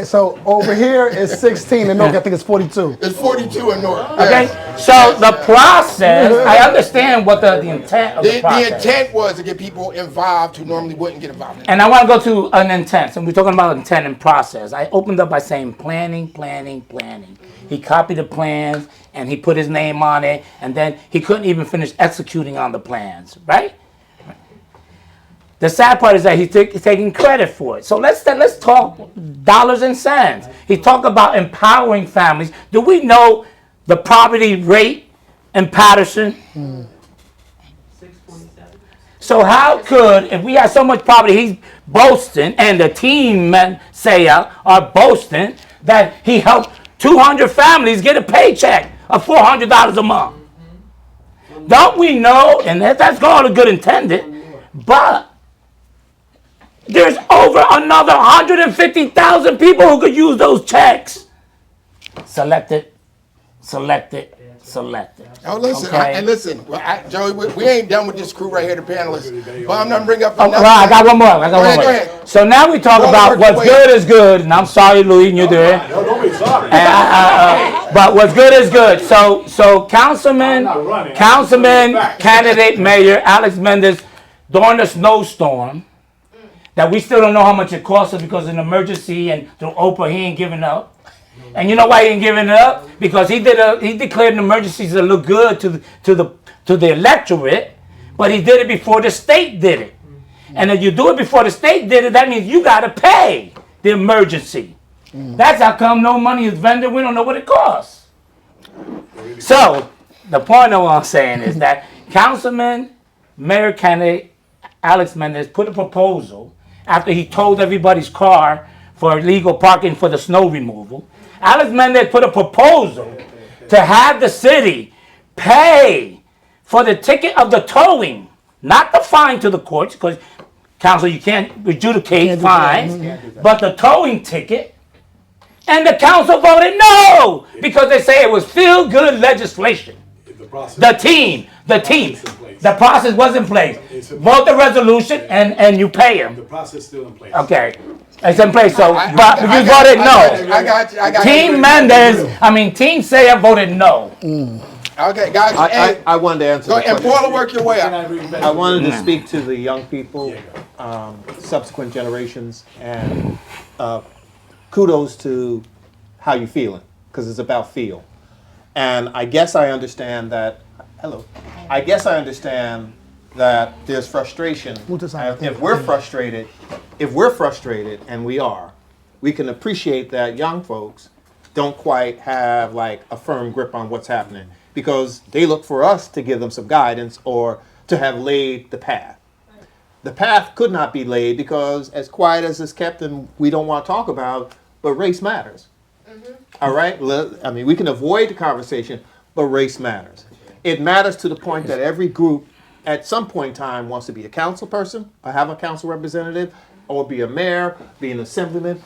over here is 16, and Newark, I think it's 42. There's 42 in Newark. Okay. So the process, I understand what the intent of the The process. intent was to get people involved who normally wouldn't get involved. And I want to go to an intent. So we're talking about intent and process. I opened up by saying planning. He copied the plans and he put his name on it, and then he couldn't even finish executing on the plans, right? The sad part is that he's taking credit for it. So let's talk dollars and cents. He talked about empowering families. Do we know the poverty rate in Patterson? 6.7. So how could, if we have so much poverty, he's boasting, and the team men say are boasting that he helped 200 families get a paycheck of $400 a month. Don't we know, and that's all the good intended, but there's over another 150,000 people who could use those checks. Select it. Oh, listen, Okay. and listen, Joey, we ain't done with this crew right here, the panelists. But I'm gonna bring up Oh, another. well, I got one more. Go ahead. So now we talk about what's good is good, and I'm sorry, Louis, you're there. No, don't be sorry. But what's good is good. So Councilman, candidate mayor Alex Mendez, during the snowstorm, that we still don't know how much it cost us because of an emergency, and through Oprah he ain't giving up. And you know why he ain't giving it up? Because he declared an emergency to look good to the electorate, but he did it before the state did it. And if you do it before the state did it, that means you got to pay the emergency. That's how come no money is vended. We don't know what it costs. So the point of what I'm saying is that Councilman, Mayor candidate Alex Mendez put a proposal after he told everybody's car for illegal parking for the snow removal. Alex Mendez put a proposal to have the city pay for the ticket of the towing, not the fine to the courts, because council, you can't adjudicate fines, but the towing ticket. And the council voted no, because they say it was feel-good legislation. The team. The process was in place. Vote the resolution and you pay them. The process is still in place. Okay. It's in place, so but you voted no. I got you. Team Mendez, Team Saya voted no. Okay, guys. Hey, I wanted to answer go the and question. Paula, work your way up. I wanted to speak to the young people, subsequent generations, and kudos to how you feeling, because it's about feel. And I guess I understand that, I guess I understand that there's frustration. If we're frustrated, and we are, we can appreciate that young folks don't quite have like a firm grip on what's happening, because they look for us to give them some guidance or to have laid the path. The path could not be laid because, as quiet as it's kept and we don't want to talk about, but race matters. All right? We can avoid the conversation, but race matters. It matters to the point that every group at some point in time wants to be a council person or have a council representative or be a mayor, be an assemblyman,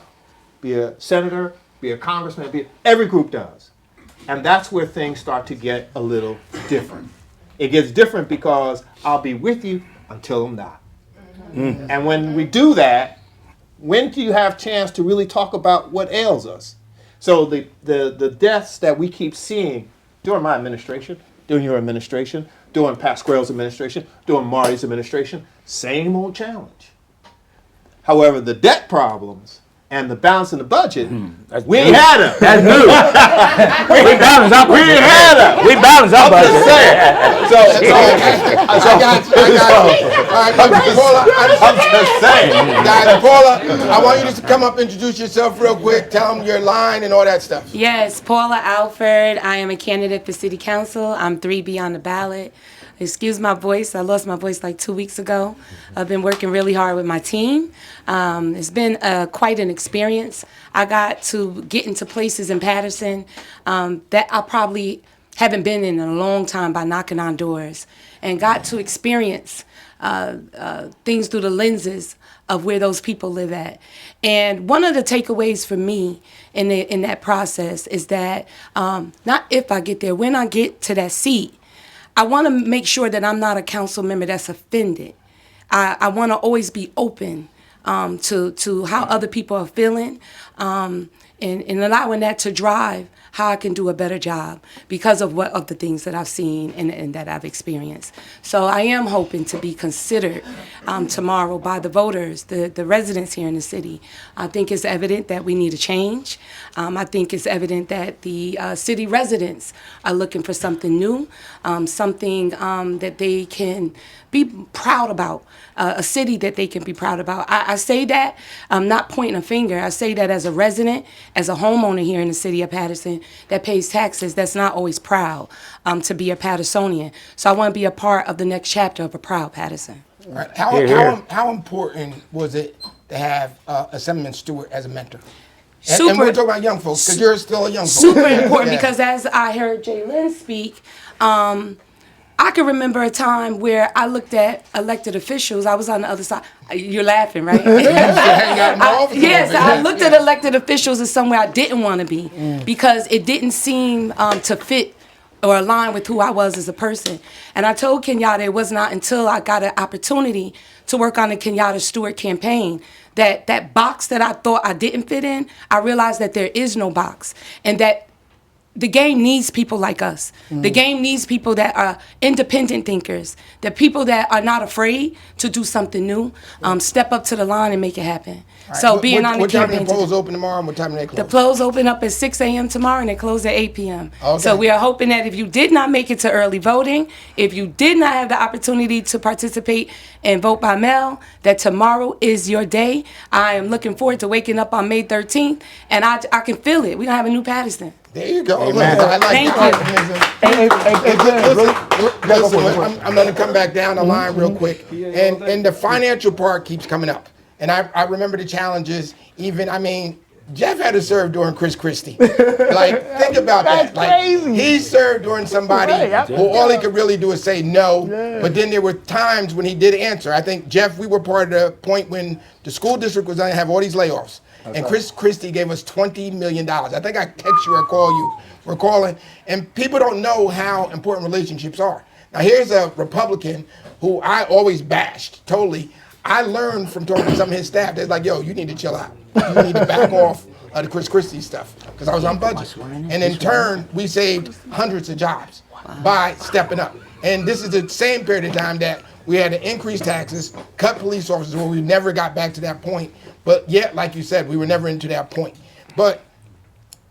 be a senator, be a congressman. Every group does. And that's where things start to get a little different. It gets different because I'll be with you until I'm not. And when we do that, when do you have chance to really talk about what ails us? So the deaths that we keep seeing during my administration, during your administration, during Pasquale's administration, during Marty's administration, same old challenge. However, the debt problems and the balance in the budget, we ain't had them. That's new. We balance our budget. We ain't had them. We balance our budget. I got you. All right, Paula, I'm just saying. guys, Paula, I want you to come up, introduce yourself real quick, tell them your line and all that stuff. Yes, Paula Alford. I am a candidate for City Council. I'm 3B on the ballot. Excuse my voice. I lost my voice like 2 weeks ago. I've been working really hard with my team. It's been quite an experience. I got to get into places in Patterson that I probably haven't been in a long time by knocking on doors, and got to experience things through the lenses of where those people live at. And one of the takeaways for me in that process is that not if I get there, when I get to that seat, I want to make sure that I'm not a council member that's offended. I want to always be open to how other people are feeling, and allowing that to drive how I can do a better job because of the things that I've seen and that I've experienced. So I am hoping to be considered tomorrow by the voters, the residents here in the city. I think it's evident that we need a change. I think it's evident that the city residents are looking for something new, something that they can be proud about, a city that they can be proud about. I say that, I'm not pointing a finger. I say that as a resident, as a homeowner here in the city of Patterson that pays taxes, that's not always proud to be a Pattersonian. So I want to be a part of the next chapter of a proud Patterson. All right. How important was it to have Assemblyman Stewart as a mentor? And we're talking about young folks, because you're still a young folks. Super important, because as I heard JAYLYNN speak, I can remember a time where I looked at elected officials. I was on the other side. You're laughing, right? Yes, I looked at elected officials as somewhere I didn't want to be because it didn't seem to fit or align with who I was as a person. And I told Kenyatta it was not until I got an opportunity to work on the Kenyatta Stewart campaign that box that I thought I didn't fit in, I realized that there is no box, and that the game needs people like us. The game needs people that are independent thinkers, the people that are not afraid to do something new, step up to the line and make it happen. Right. So being on the campaign. What time do the polls open tomorrow and what time do they close? The polls open up at 6 a.m. tomorrow and they close at 8 p.m. Okay. So we are hoping that if you did not make it to early voting, if you did not have the opportunity to participate and vote by mail, that tomorrow is your day. I am looking forward to waking up on May 13th, and I can feel it. We're going to have a new Patterson. There you go. Amen. I like Thank you. Listen, I'm going to come back down the line real quick. And the financial part keeps coming up. And I remember the challenges. Even, I mean, Jeff had to serve during Chris Christie. Like, think about that. That's Like, crazy. he served during somebody Right, who all he could really do is say no. Yeah. But then there were times when he did answer. I think, Jeff, we were part of the point when the school district was going to have all these layoffs. And Chris Christie gave us $20 million. I think I text you or call you. We're calling. And people don't know how important relationships are. Now, here's a Republican who I always bashed, totally. I learned from talking to some of his staff. They're like, yo, you need to chill out. You need to back off the Chris Christie stuff, because I was on budget. And in turn, we saved hundreds of jobs by stepping up. And this is the same period of time that we had to increase taxes, cut police officers, where we never got back to that point. But yet, like you said, we were never into that point. But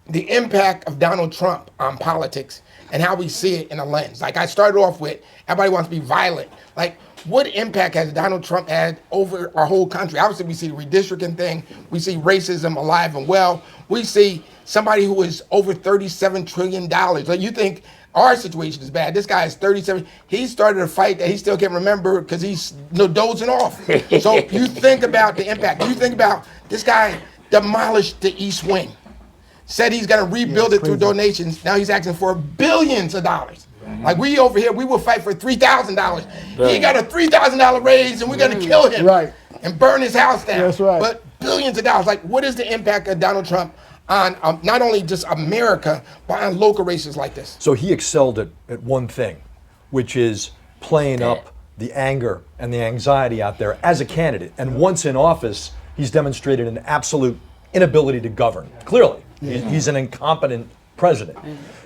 the impact of Donald Trump on politics and how we see it in a lens. Like I started off with, everybody wants to be violent. Like, what impact has Donald Trump had over our whole country? Obviously, we see the redistricting thing. We see racism alive and well. We see somebody who is over $37 trillion. Like, you think our situation is bad. This guy is 37. He started a fight that he still can't remember because he's dozing off. So you think about the impact. You think about this guy demolished the East Wing. Said he's going to rebuild it through donations. Now he's asking for billions of dollars. Like we over here, we will fight for $3,000. He got a $3,000 raise, and we're going to kill him and burn his house down. That's right. But billions of dollars. Like, what is the impact of Donald Trump on not only just America, but on local races like this? So he excelled at one thing, which is playing up the anger and the anxiety out there as a candidate. And once in office, he's demonstrated an absolute inability to govern. Clearly, he's an incompetent president.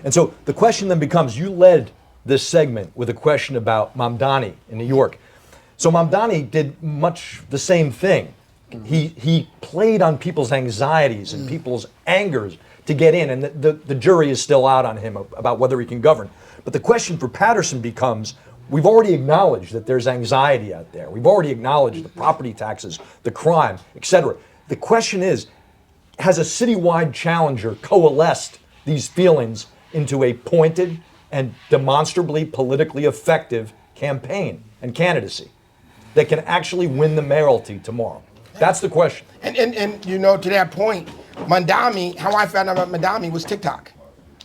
And so the question then becomes, you led this segment with a question about Mamdani in New York. So Mamdani did much the same thing. He played on people's anxieties and people's angers to get in, and the jury is still out on him about whether he can govern. But the question for Patterson becomes, we've already acknowledged that there's anxiety out there. We've already acknowledged the property taxes, the crime, etc. The question is, has a citywide challenger coalesced these feelings into a pointed and demonstrably politically effective campaign and candidacy that can actually win the mayoralty tomorrow? That's the question. And you know, to that point, Mamdani, how I found out about Mamdani was TikTok.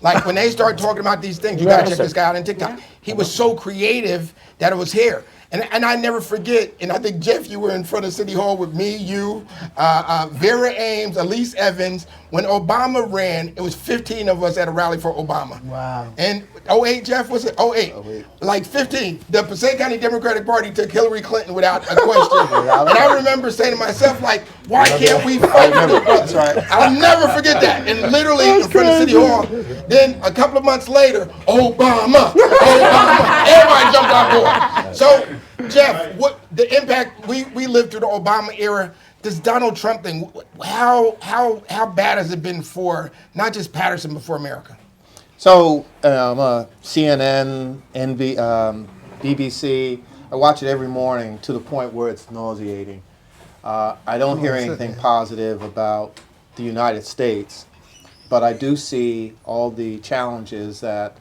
Like when they started talking about these things, you gotta check this guy out on TikTok. He was so creative that it was here. And I never forget, and I think, Jeff, you were in front of City Hall with me, you, Vera Ames, Elise Evans. When Obama ran, it was 15 of us at a rally for Obama. Wow. And 08, Jeff, was it? 08. Like 15. The Passaic County Democratic Party took Hillary Clinton without a question. And I remember saying to myself, like, why can't we fight for the brothers? I'll never forget that. And literally in front of City Hall. Then a couple of months later, Obama. Everybody jumped on board. So, Jeff, what the impact, we lived through the Obama era, this Donald Trump thing, how bad has it been for not just Patterson, but for America? So CNN, BBC, I watch it every morning to the point where it's nauseating. I don't hear anything positive about the United States, but I do see all the challenges that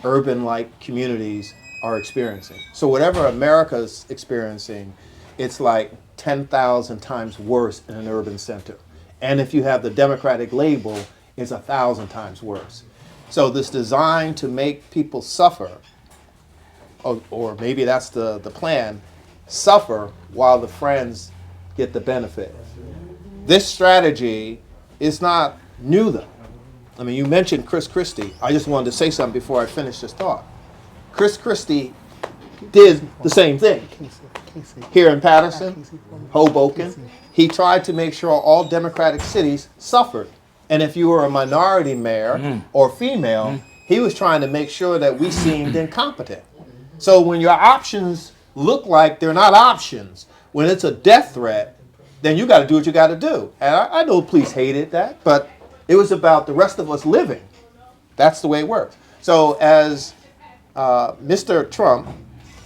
urban-like communities are experiencing. So whatever America's experiencing, it's like 10,000 times worse in an urban center. And if you have the Democratic label, it's 1,000 times worse. So this design to make people suffer, or maybe that's the plan, suffer while the friends get the benefit. This strategy is not new though. I mean, you mentioned Chris Christie. I just wanted to say something before I finish this thought. Chris Christie did the same thing here in Patterson, Hoboken. He tried to make sure all Democratic cities suffered. And if you were a minority mayor or female, he was trying to make sure that we seemed incompetent. So when your options look like they're not options, when it's a death threat, then you got to do what you got to do. And I know police hated that, but it was about the rest of us living. That's the way it works. So as Mr. Trump,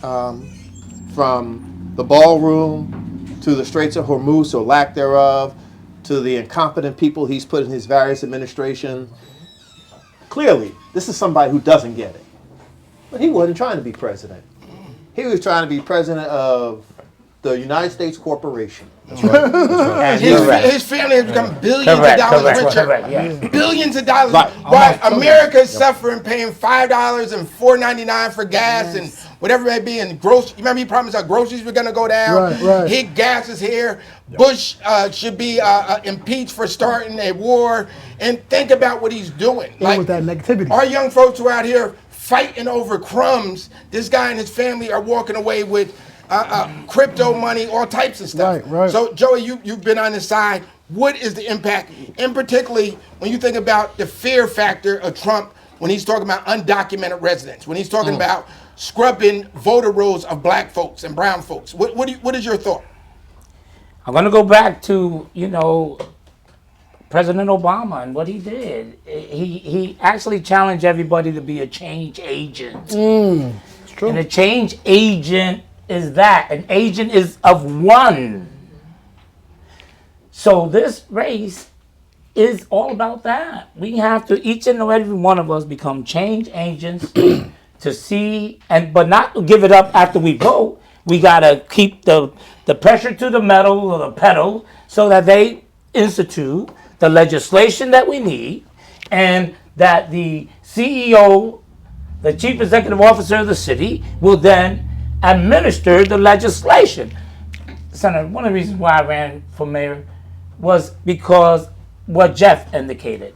from the ballroom to the Straits of Hormuz or lack thereof, to the incompetent people he's put in his various administration, clearly this is somebody who doesn't get it. But he wasn't trying to be president. He was trying to be president of the United States Corporation. That's right. That's right. And you're right. His family has become billions Correct, of dollars correct, richer. correct, yeah. Billions of dollars. Right. While America is suffering, paying $5 and $4.99 for gas and whatever it may be. And you remember he promised our groceries were going to go down. Right. His gas is here. Bush should be impeached for starting a war. And think about what he's doing. And with that negativity. Our young folks who are out here fighting over crumbs, this guy and his family are walking away with crypto money, all types of stuff. Right. So, Joey, you've been on this side. What is the impact, and particularly when you think about the fear factor of Trump when he's talking about undocumented residents, when he's talking about scrubbing voter rolls of black folks and brown folks? What is your thought? I'm going to go back to, President Obama and what he did. He actually challenged everybody to be a change agent. It's true. And a change agent is that. An agent is of one. So this race is all about that. We have to, each and every one of us, become change agents to see, but not to give it up after we vote. We got to keep the pressure to the metal or the pedal so that they institute the legislation that we need, and that the CEO, the chief executive officer of the city, will then administer the legislation. Senator, one of the reasons why I ran for mayor was because what Jeff indicated.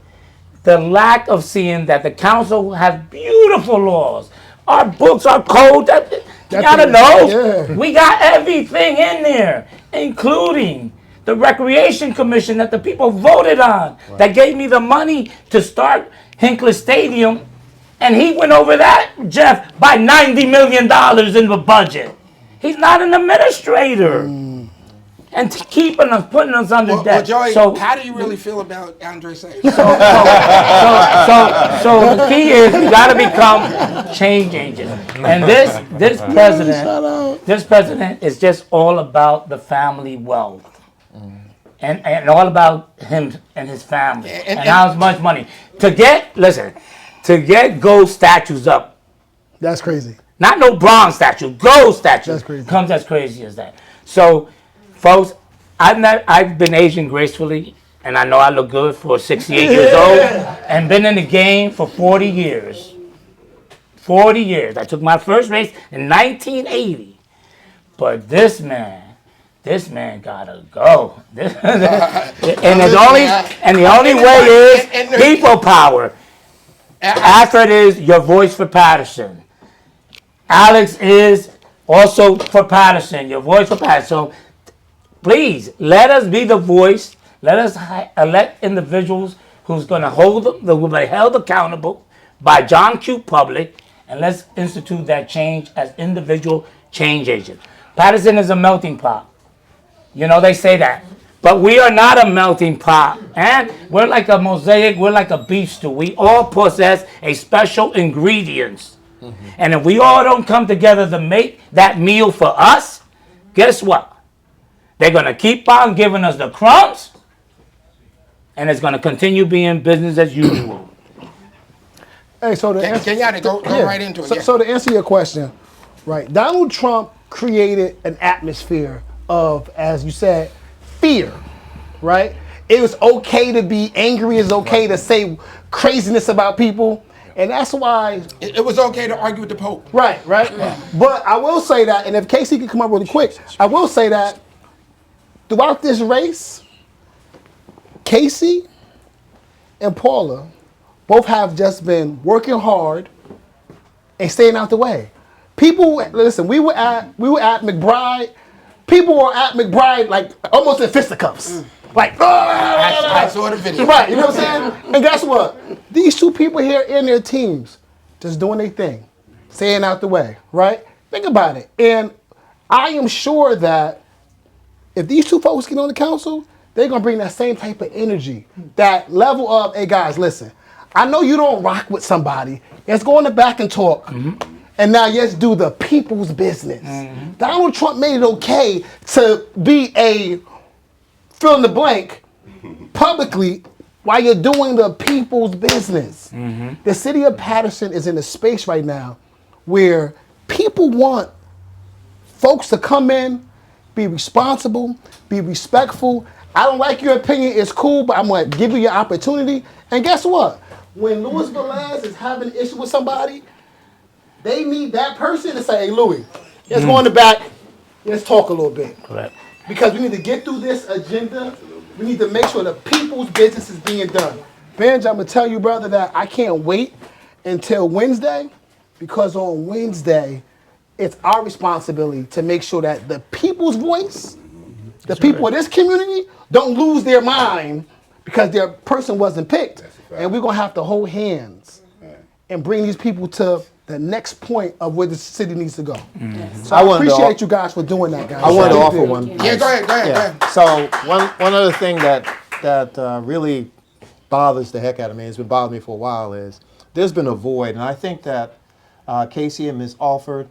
The lack of seeing that the council has beautiful laws. Our books, our code, you gotta know. Yeah. We got everything in there, including the Recreation Commission that the people voted on, that gave me the money to start Hinckley Stadium. And he went over that, Jeff, by $90 million in the budget. He's not an administrator. And keeping us, putting us under debt. Joey, So how do you really feel about Andre Sayers? so the key is you got to become change agents. And this president is just all about the family wealth. And all about him and his family and how much money to get gold statues up. That's crazy. Not no bronze statue, gold statue. That's crazy. Comes as crazy as that. So, folks, I've been aging gracefully, and I know I look good for 68 years old, and been in the game for 40 years. 40 years. I took my first race in 1980. But this man gotta go. The only way is people power. Alfred is your voice for Patterson. Alex is also for Patterson, your voice for Patterson. So please, let us be the voice. Let us elect individuals who's going to will be held accountable by John Q. Public, and let's institute that change as individual change agents. Patterson is a melting pot. They say that. But we are not a melting pot. And we're like a mosaic. We're like a beef stew. We all possess a special ingredients. And if we all don't come together to make that meal for us, guess what? They're going to keep on giving us the crumbs, and it's going to continue being business as usual. Hey, so to answer, Kenyatta, go right into it. So to answer your question, right? Donald Trump created an atmosphere of, as you said, fear, right? It was okay to be angry. It's okay to say craziness about people. And that's why it was okay to argue with the Pope. Right. But I will say that, and if Casey can come up really quick, I will say that throughout this race, Casey and Paula both have just been working hard and staying out the way. People, listen, we were at McBride. People were at McBride like almost in fisticuffs. Like, I saw the video. Right, you know what I'm saying? And guess what? These two people here in their teams, just doing their thing, staying out the way, right? Think about it. And I am sure that if these two folks get on the council, they're going to bring that same type of energy, that level of, hey guys, listen, I know you don't rock with somebody. Let's go in the back and talk. And now let's do the people's business. Donald Trump made it okay to be a fill in the blank publicly while you're doing the people's business. The city of Patterson is in a space right now where people want folks to come in be responsible, be respectful. I don't like your opinion, it's cool, but I'm going to give you your opportunity. And guess what? When Luis Velez is having an issue with somebody, they need that person to say, hey, Louis, let's go in the back, let's talk a little bit. Correct. Because we need to get through this agenda. We need to make sure the people's business is being done. Benj, I'm going to tell you, brother, that I can't wait until Wednesday, because on Wednesday, it's our responsibility to make sure that the people's voice, the people of this community, don't lose their mind because their person wasn't picked. And we're going to have to hold hands and bring these people to the next point of where the city needs to go. So I appreciate you guys for doing that, guys. I wanted to offer one. Yeah, go ahead. So one other thing that really bothers the heck out of me, has been bothering me for a while, is there's been a void, and I think that Casey and Ms. Alford,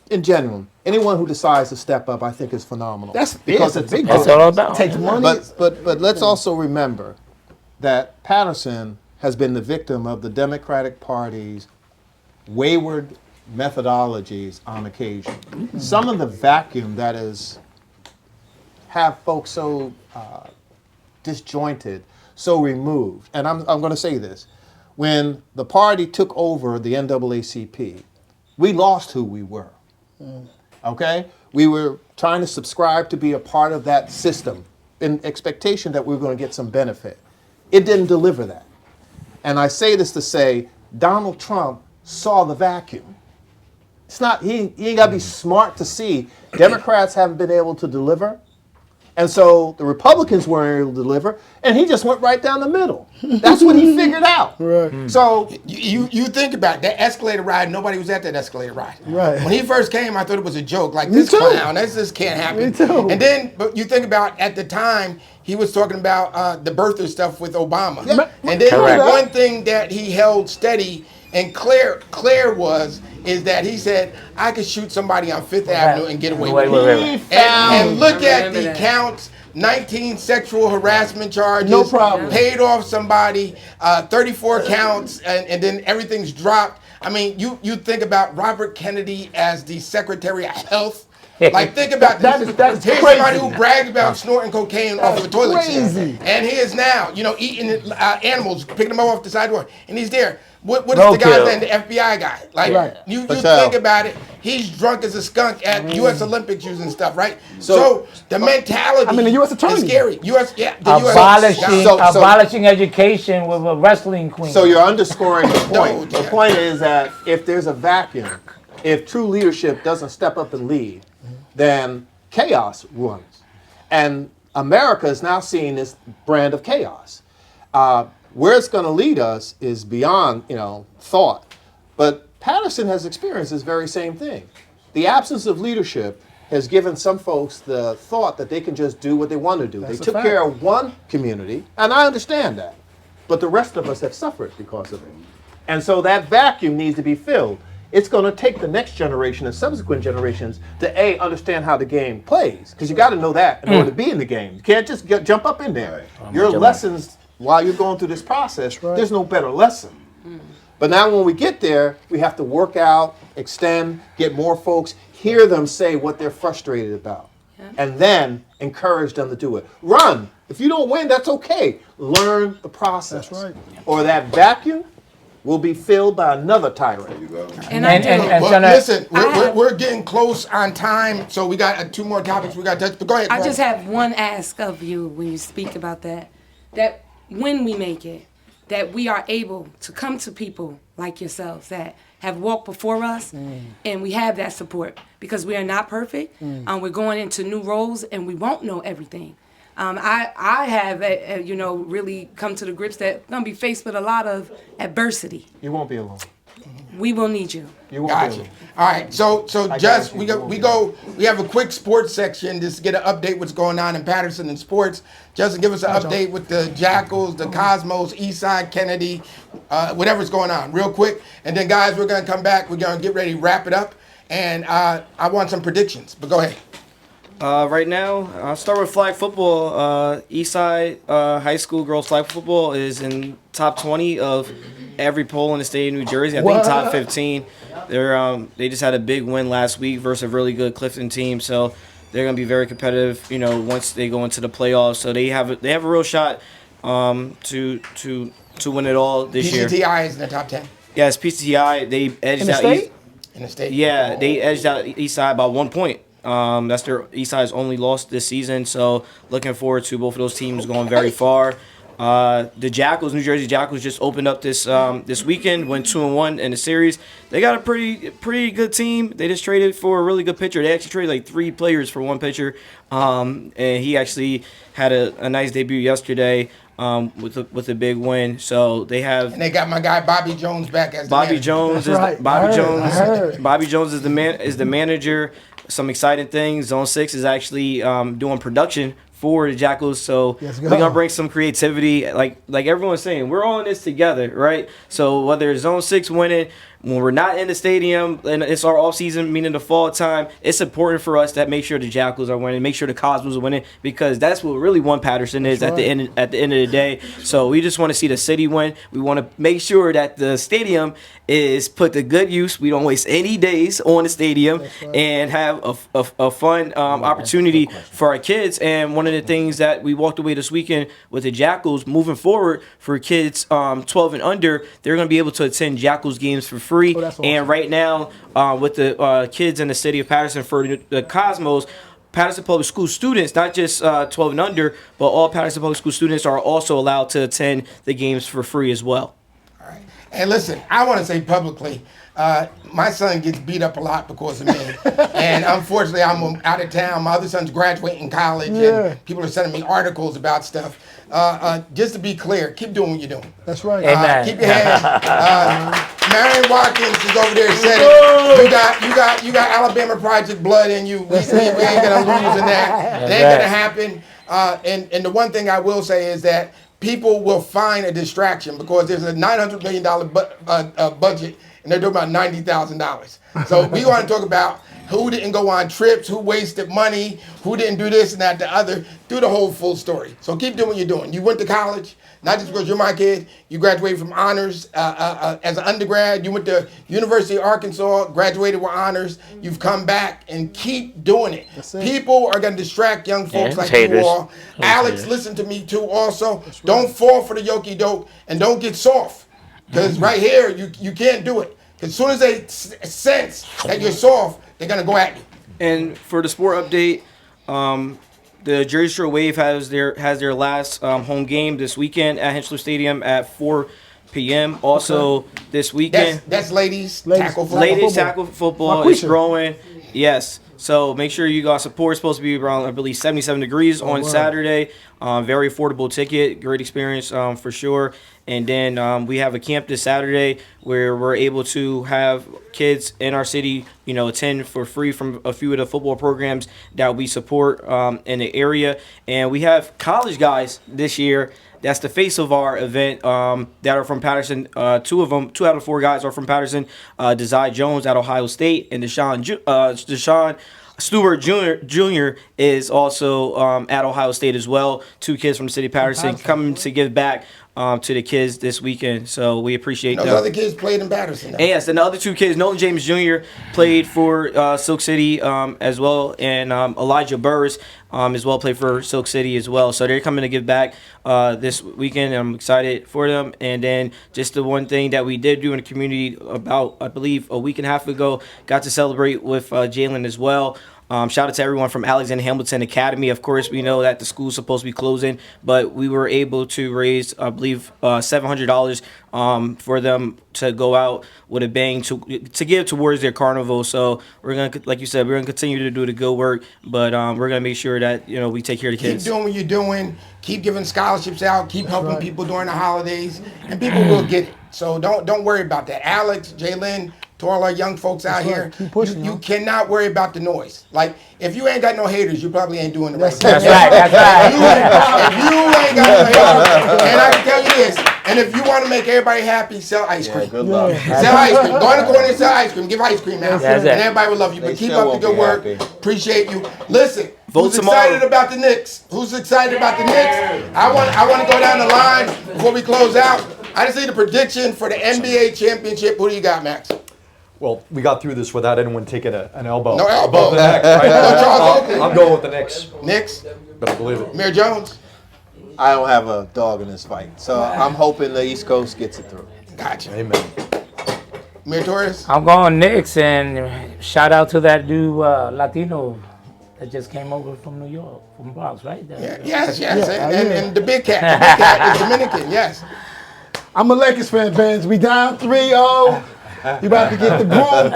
in general, anyone who decides to step up, I think is phenomenal. That's because it's it's big. That's all about. It takes money. But let's also remember that Patterson has been the victim of the Democratic Party's wayward methodologies on occasion. Some of the vacuum that is have folks so disjointed, so removed. And I'm going to say this. When the party took over the NAACP, we lost who we were. Okay? We were trying to subscribe to be a part of that system in expectation that we were going to get some benefit. It didn't deliver that. And I say this to say, Donald Trump saw the vacuum. It's not, he ain't got to be smart to see Democrats haven't been able to deliver. And so the Republicans weren't able to deliver, and he just went right down the middle. That's what he figured out. Right. So You think about it, that escalator ride, nobody was at that escalator ride. Right. When he first came, I thought it was a joke. Like, Me this too. clown, this can't happen. Me too. And then, but you think about, at the time, he was talking about the birther stuff with Obama. Yeah. And then Correct. one thing that he held steady and clear is that he said, I could shoot somebody on Fifth Avenue and get away with it. And look at the counts, 19 sexual harassment charges. No problem. Paid off somebody, 34 counts, and then everything's dropped. I mean, you think about Robert Kennedy as the Secretary of Health. Like, think about this. That's Here's crazy. somebody who bragged about snorting cocaine off of a toilet seat. crazy. And he is now, eating animals, picking them up off the sidewalk. And he's there. What is No the guy's kill. name? The FBI guy. Like, Right. you But, think about it, he's drunk as a skunk at U.S. Olympics using stuff, right? So the mentality I mean, the U.S. attorney. is scary. The U.S. Abolishing education with a wrestling queen. So you're underscoring the No, point. The point is that if there's a vacuum, if true leadership doesn't step up and lead, then chaos runs. And America is now seeing this brand of chaos. Where it's going to lead us is beyond, thought. But Patterson has experienced this very same thing. The absence of leadership has given some folks the thought that they can just do what they want to do. That's they a took fact. care of one community, and I understand that. But the rest of us have suffered because of it. And so that vacuum needs to be filled. It's going to take the next generation and subsequent generations to understand how the game plays, because you got to know that in order to be in the game. You can't just jump up in there. Your lessons while you're going through this process, there's no better lesson. But now when we get there, we have to work out, extend, get more folks, hear them say what they're frustrated about, and then encourage them to do it. Run. If you don't win, that's okay. Learn the process. That's right. Or that vacuum will be filled by another tyrant. And I do. Well, Senator- listen, we're getting close on time, so we got 2 more topics we got to touch. But go ahead. I bro. just have one ask of you when you speak about that. That when we make it, that we are able to come to people like yourselves that have walked before us, and we have that support because we are not perfect. We're going into new roles, and we won't know everything. I have, really come to the grips that I'm gonna be faced with a lot of adversity. You won't be alone. We will need you. You won't Gotcha. be alone. All right, so just guarantee you we have a quick sports section just to get an update what's going on in Patterson in sports. Justin, give us an update with the Jackals, the Cosmos, Eastside, Kennedy, whatever's going on, real quick. And then guys, we're gonna come back. We're gonna get ready to wrap it up, and I want some predictions. But go ahead. Right now, I'll start with flag football. Eastside High School girls flag football is in top 20 of every poll in the state of New Jersey. I think top 15. They just had a big win last week versus a really good Clifton team. So they're going to be very competitive, you know, once they go into the playoffs. So they have a real shot to win it all this year. PCTI is in the top 10 Yes, PCTI, they edged In the out state? in the state. Yeah, they edged out Eastside by 1 point. That's their Eastside's only loss this season. So looking forward to both of those teams going very far. The Jackals, New Jersey Jackals, just opened up this weekend, went 2-1 in the series. They got a pretty good team. They just traded for a really good pitcher. They actually traded like 3 players for 1 pitcher, and he actually had a nice debut yesterday with a big win. So they have. And they got my guy Bobby Jones back as the Bobby manager. Jones Right. Bobby Jones is the manager. Some exciting things. Zone 6 is actually doing production for the Jackals, so Let's we're go. gonna bring some creativity. Like everyone's saying, we're all in this together, right? So whether it's Zone 6 winning, when we're not in the stadium and it's our off season, meaning the fall time, it's important for us to make sure the Jackals are winning, make sure the Cosmos are winning, because that's what really One Patterson is at the end of the day. So we just want to see the city win. We want to make sure that the stadium is put to good use. We don't waste any days on the stadium and have a fun opportunity for our kids. And one of the things that we walked away this weekend with the Jackals, moving forward for kids 12 and under, they're going to be able to attend Jackals games for free. Oh, that's awesome. And right now, with the kids in the city of Patterson for the Cosmos, Patterson Public School students, not just 12 and under, but all Patterson Public School students are also allowed to attend the games for free as well. All right. And listen, I want to say publicly, my son gets beat up a lot because of me. And unfortunately, I'm out of town. My other son's graduating college, and people are sending me articles about stuff. Just to be clear, keep doing what you're doing. That's right. Amen. Keep your hands. Marion Watkins is over there said it. You got Alabama Project blood in you. We ain't gonna lose in that. It ain't gonna happen. And the one thing I will say is that people will find a distraction because there's a $900 million budget and they're talking about $90,000. So we want to talk about who didn't go on trips, who wasted money, who didn't do this and that, the other. Do the whole full story. So keep doing what you're doing. You went to college, not just because you're my kid. You graduated from honors as an undergrad. You went to University of Arkansas, graduated with honors. You've come back and keep doing it. People are going to distract young folks like haters. you all. Alex, listen to me too also. Don't fall for the yokie doke and don't get soft. Because right here, you can't do it. Because as soon as they sense that you're soft, they're going to go at you. And for the sport update, the Jersey Shore Wave has their last home game this weekend at Henschler Stadium at 4 p.m. Also this weekend, That's ladies tackle football. ladies tackle football is Marquisha. growing. Yes. So make sure you got support. It's supposed to be around, I believe, 77 degrees on Saturday. Very affordable ticket. Great experience for sure. And then we have a camp this Saturday where we're able to have kids in our city, attend for free from a few of the football programs that we support in the area. And we have college guys this year. That's the face of our event that are from Patterson. 2 out of 4 guys are from Patterson. DIAZ Jones at Ohio State, and Deshaun Stewart Jr. is also at Ohio State as well. 2 kids from the city of Patterson coming to give back to the kids this weekend. So we appreciate Those them. other kids played in Patterson. And yes, and the other 2 kids, Nolan James Jr. played for Silk City as well, and Elijah Burris as well played for Silk City as well. So they're coming to give back this weekend, and I'm excited for them. And then just the one thing that we did do in the community about, I believe, a week and a half ago, got to celebrate with JAYLYNN as well. Shout out to everyone from Alexander Hamilton Academy. Of course, we know that the school's supposed to be closing, but we were able to raise, I believe, $700 for them to go out with a bang to give towards their carnival. So we're gonna, like you said, we're gonna continue to do the good work, but we're gonna make sure that we take care of the kids. Keep doing what you're doing. Keep giving scholarships out. Keep helping people during the holidays, and people will get it. So don't worry about that. Alex, JAYLYNN, to all our young folks out here, Keep pushing, you cannot worry about the noise. Like, if you ain't got no haters, you probably ain't doing the right thing. That's right. That's right. If you ain't got no haters, and I can tell you this, and if you want to make everybody happy, sell ice cream. Good luck. Sell ice cream. Go in the corner and sell ice cream. Give ice cream out. That's And it. everybody will love you. They But keep still up the won't good be work. happy. Appreciate you. Listen, Vote who's tomorrow. excited about the Knicks? Who's excited about the Knicks? I want to go down the line before we close out. I just need a prediction for the NBA championship. Who do you got, Max? Well, we got through this without anyone taking an elbow. No elbow. Above the neck. Right? No, Charles Oakley. I'm going with the Knicks. Knicks. Better believe it. Mayor Jones. I don't have a dog in this fight, so I'm hoping the East Coast gets it through. Gotcha. Amen. Mayor Torres. I'm going Knicks, and shout out to that new Latino that just came over from New York, from Bronx, right? Yes. And the big cat. The big cat is Dominican, yes. I'm a Lakers fan, Benj. We down 3-0. You about to get the groom.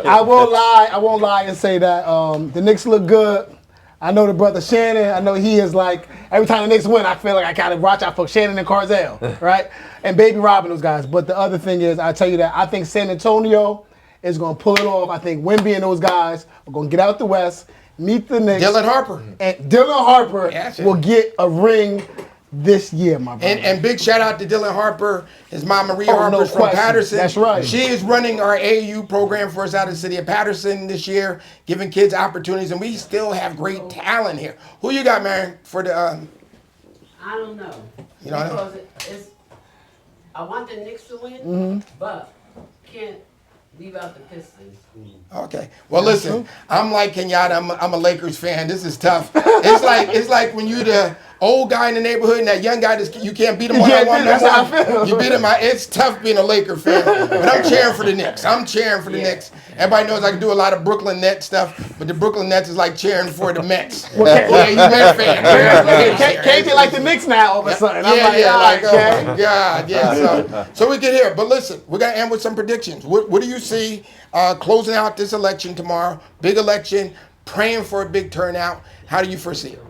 I won't lie and say that the Knicks look good. I know the brother Shannon. I know he is like, every time the Knicks win, I feel like I kind of watch out for Shannon and Carzell, right? And Baby Robin, those guys. But the other thing is, I tell you that I think San Antonio is going to pull it off. I think Wimby and those guys are going to get out the West, meet the Knicks. Dylan Harper. And Dylan Harper will get a ring this year, my brother. And big shout out to Dylan Harper, his mom Maria Harper's from question. Patterson. That's right. She is running our AAU program for us out of the city of Patterson this year, giving kids opportunities, and we still have great talent here. Who you got, Marion, for the? I don't know. You don't know? Because I want the Knicks to win, but can't leave out the Pistons. Okay. Well, listen, I'm like Kenyatta. I'm a Lakers fan. This is tough. It's like when you the old guy in the neighborhood and that young guy, you can't beat him one on one. That's how I feel. You beat him. It's tough being a Laker fan, but I'm cheering for the Knicks. I'm cheering for the Knicks. Everybody knows I can do a lot of Brooklyn Nets stuff, but the Brooklyn Nets is like cheering for the Mets. Yeah, you Mets fan. Can't be like the Knicks now all of a sudden. So we get here. But listen, we're going to end with some predictions. What do you see closing out this election tomorrow? Big election, praying for a big turnout. How do you foresee it?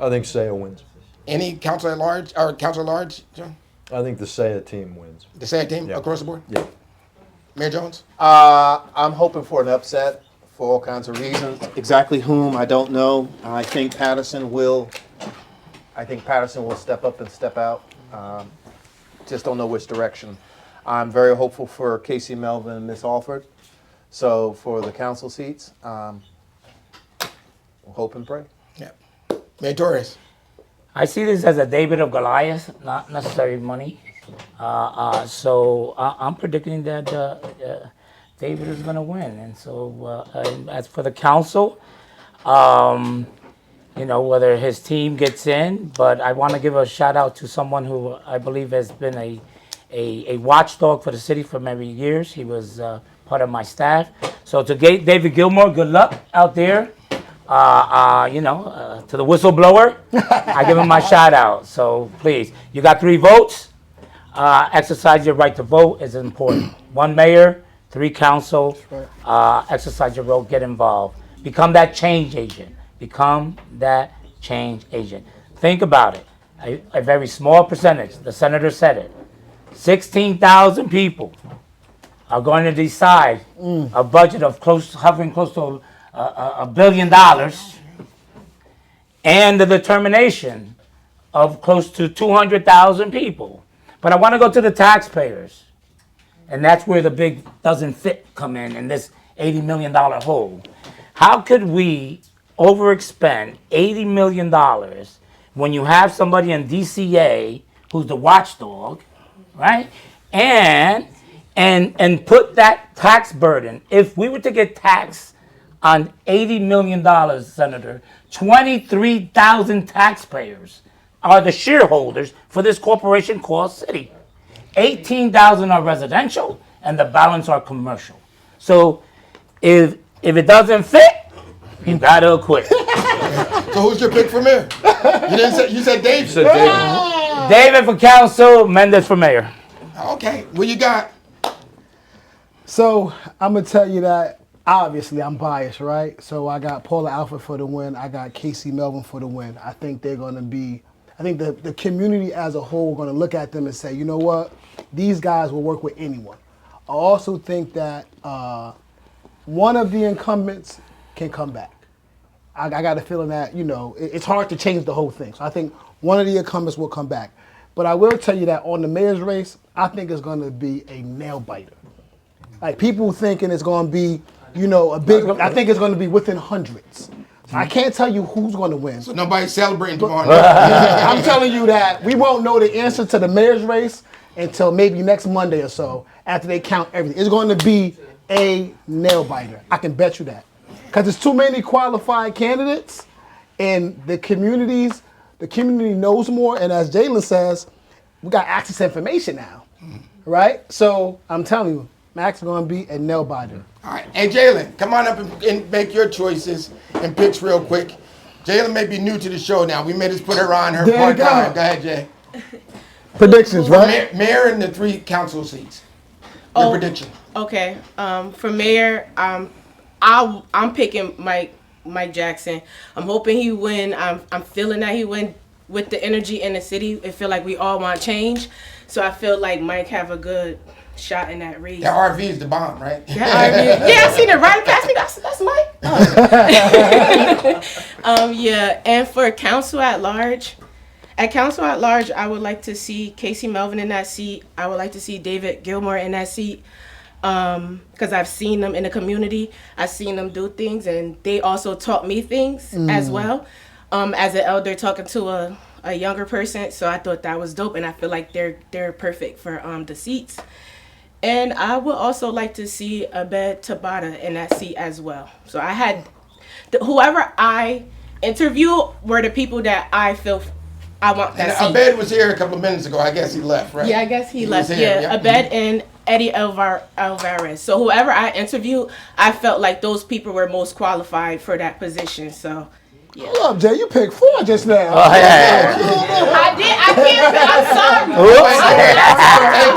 I think Saya wins. Any council at large, John? I think the Saya team wins. The Saya team across the board? Yeah. Mayor Jones? I'm hoping for an upset for all kinds of reasons. Exactly whom, I don't know. I think Patterson will step up and step out. Just don't know which direction. I'm very hopeful for Casey Melvin and Miss Alford. So for the council seats, we'll hope and pray. Yeah. Mayor Torres? I see this as a David of Goliath, not necessarily money. So I'm predicting that David is going to win. And so as for the council, whether his team gets in, but I want to give a shout out to someone who I believe has been a watchdog for the city for many years. He was part of my staff. So to David Gilmore, good luck out there. To the whistleblower, I give him my shout out. So please, you got 3 votes. Exercise your right to vote is important. 1 mayor, 3 council. Exercise your vote, get involved. Become that change agent. Become that change agent. Think about it. A very small percentage, the senator said it, 16,000 people are going to decide a budget of hovering close to $1 billion and the determination of close to 200,000 people. But I want to go to the taxpayers, and that's where the big doesn't fit come in this $80 million hole. How could we overexpend $80 million when you have somebody in DCA who's the watchdog, right? And put that tax burden, if we were to get taxed on $80 million, Senator, 23,000 taxpayers are the shareholders for this corporation called City. 18,000 are residential, and the balance are commercial. So if it doesn't fit, you gotta quit. So who's your pick for mayor? You said Dave? You said David. David for council, Mendez for mayor. Okay, what you got? So I'm gonna tell you that obviously I'm biased, right? So I got Paula Alford for the win. I got Casey Melvin for the win. I think they're gonna be. I think the community as a whole are gonna look at them and say, you know what, these guys will work with anyone. I also think that one of the incumbents can come back. I got a feeling that, it's hard to change the whole thing. So I think one of the incumbents will come back. But I will tell you that on the mayor's race, I think it's going to be a nail biter. Like people thinking it's going to be, a big, I think it's going to be within hundreds. So I can't tell you who's going to win. So nobody's celebrating tomorrow. I'm telling you that we won't know the answer to the mayor's race until maybe next Monday or so after they count everything. It's going to be a nail biter. I can bet you that. Because there's too many qualified candidates, and the community knows more. And as Jaylynn says, we got access to information now, right? So I'm telling you, Max is going to be a nail biter. All right. Hey, Jaylynn, come on up and make your choices and picks real quick. Jaylynn may be new to the show now. We may just put her on her part-time. Go ahead, Jay. Predictions, right? Mayor and the 3 council seats. Your prediction. Okay. For mayor, I'm picking Mike Jackson. I'm hoping he win. I'm feeling that he win with the energy in the city. I feel like we all want change, so I feel like Mike have a good shot in that race. That RV is the bomb, right? That RV, yeah, I seen it right past me. That's Mike. Yeah, and for council at large, I would like to see Casey Melvin in that seat. I would like to see David Gilmore in that seat. Because I've seen them in the community. I've seen them do things, and they also taught me things as well. As an elder talking to a younger person, so I thought that was dope, and I feel like they're perfect for the seats. And I would also like to see Abed Tabata in that seat as well. So I had whoever I interview were the people that I feel I want that seat. Abed was here a couple of minutes ago. I guess he left, right? Yeah, I guess he left. Yeah, Abed and Eddie Alvarez. So whoever I interviewed, I felt like those people were most qualified for that position. So. Yeah. Hold up, Jay. You picked 4 just now. I did. I can't. I'm sorry.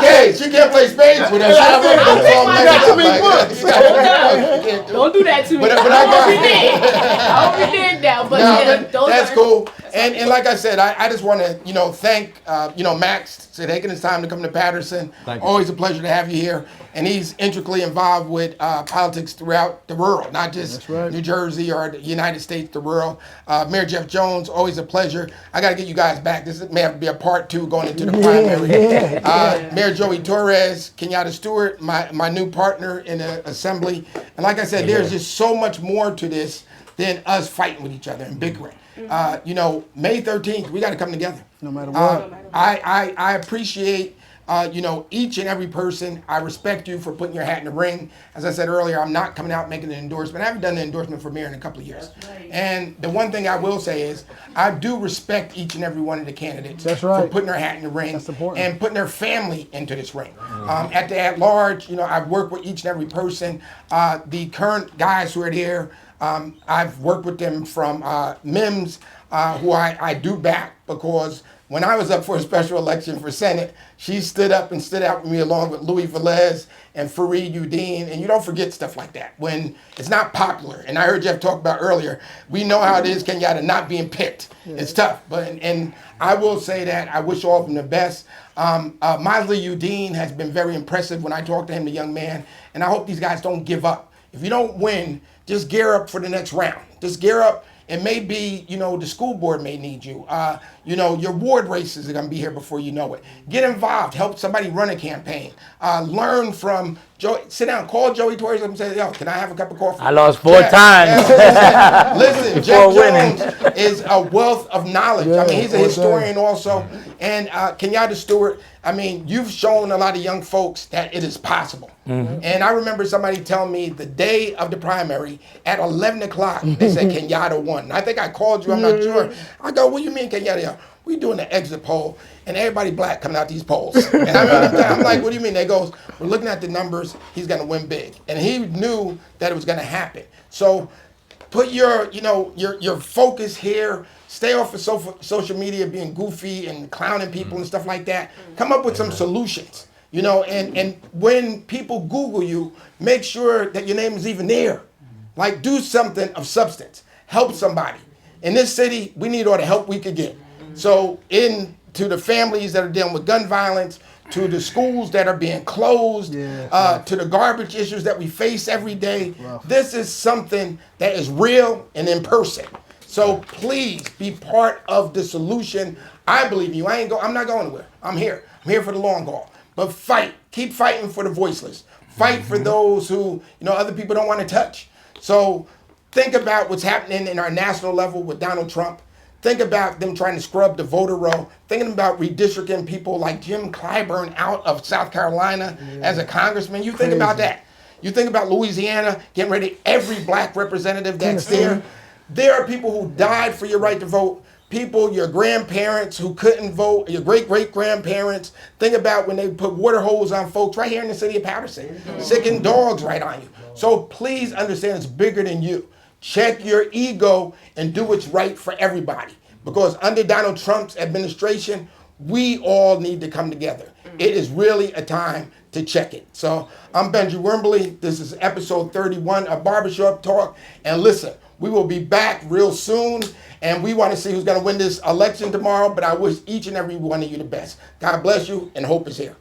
Hey, she can't play spades with us. Don't do that to me. But I already did now. But that's cool. And like I said, I just want to thank Max for taking his time to come to Patterson. Always a pleasure to have you here. And he's intricately involved with politics throughout the world, not just New Jersey or the United States, the world. Mayor Jeff Jones, always a pleasure. I got to get you guys back. This may have to be a part 2 going into the primary. Mayor Joey Torres, Kenyatta Stewart, my new partner in the assembly. And like I said, there's just so much more to this than us fighting with each other and bickering. May 13th, we got to come together. No matter what. I appreciate each and every person. I respect you for putting your hat in the ring. As I said earlier, I'm not coming out making an endorsement. I haven't done an endorsement for mayor in a couple of years. And the one thing I will say is I do respect each and every one of the candidates for putting their hat in the ring and putting their family into this ring. At large, I've worked with each and every person. The current guys who are there, I've worked with them from MIMS, who I do back because when I was up for a special election for Senate, she stood up and stood out with me along with Louis Velez and Fareed Udine. And you don't forget stuff like that when it's not popular. And I heard Jeff talk about earlier, we know how it is, Kenyatta not being picked. It's tough. And I will say that I wish all of them the best. Mosley Udine has been very impressive when I talk to him, the young man. And I hope these guys don't give up. If you don't win, just gear up for the next round. Just gear up. And maybe, the school board may need you. Your ward races are going to be here before you know it. Get involved. Help somebody run a campaign. Learn from Joey. Sit down. Call Joey Torres and say, yo, can I have a cup of coffee? I lost 4 times. Listen, Jeff Jones is a wealth of knowledge. I mean, he's a historian also. And Kenyatta Stewart, you've shown a lot of young folks that it is possible. And I remember somebody telling me the day of the primary at 11 o'clock, they said Kenyatta won. And I think I called you, I'm not sure. I go, what do you mean Kenyatta? We doing the exit poll, and everybody black coming out these polls. And I'm like, what do you mean? They goes, we're looking at the numbers, he's gonna win big. And he knew that it was gonna happen. So put your focus here. Stay off of social media being goofy and clowning people and stuff like that. Come up with some solutions, and when people Google you, make sure that your name is even there. Like, do something of substance. Help somebody. In this city, we need all the help we could get. So to the families that are dealing with gun violence, to the schools that are being closed, to the garbage issues that we face every day, this is something that is real and in person. So please be part of the solution. I believe in you. I'm not going anywhere. I'm here. I'm here for the long haul. But fight. Keep fighting for the voiceless. Fight for those who, other people don't want to touch. So think about what's happening in our national level with Donald Trump. Think about them trying to scrub the voter roll. Thinking about redistricting people like Jim Clyburn out of South Carolina as a congressman. You think about that. You think about Louisiana getting rid of every black representative that's there. There are people who died for your right to vote. People, your grandparents who couldn't vote, your great-great-grandparents. Think about when they put water holes on folks right here in the city of Patterson, sicking dogs right on you. So please understand it's bigger than you. Check your ego and do what's right for everybody. Because under Donald Trump's administration, we all need to come together. It is really a time to check it. So I'm Benjie Wimberly. This is episode 31 of Barbershop Talk. And listen, we will be back real soon. And we want to see who's going to win this election tomorrow. But I wish each and every one of you the best. God bless you, and hope is here.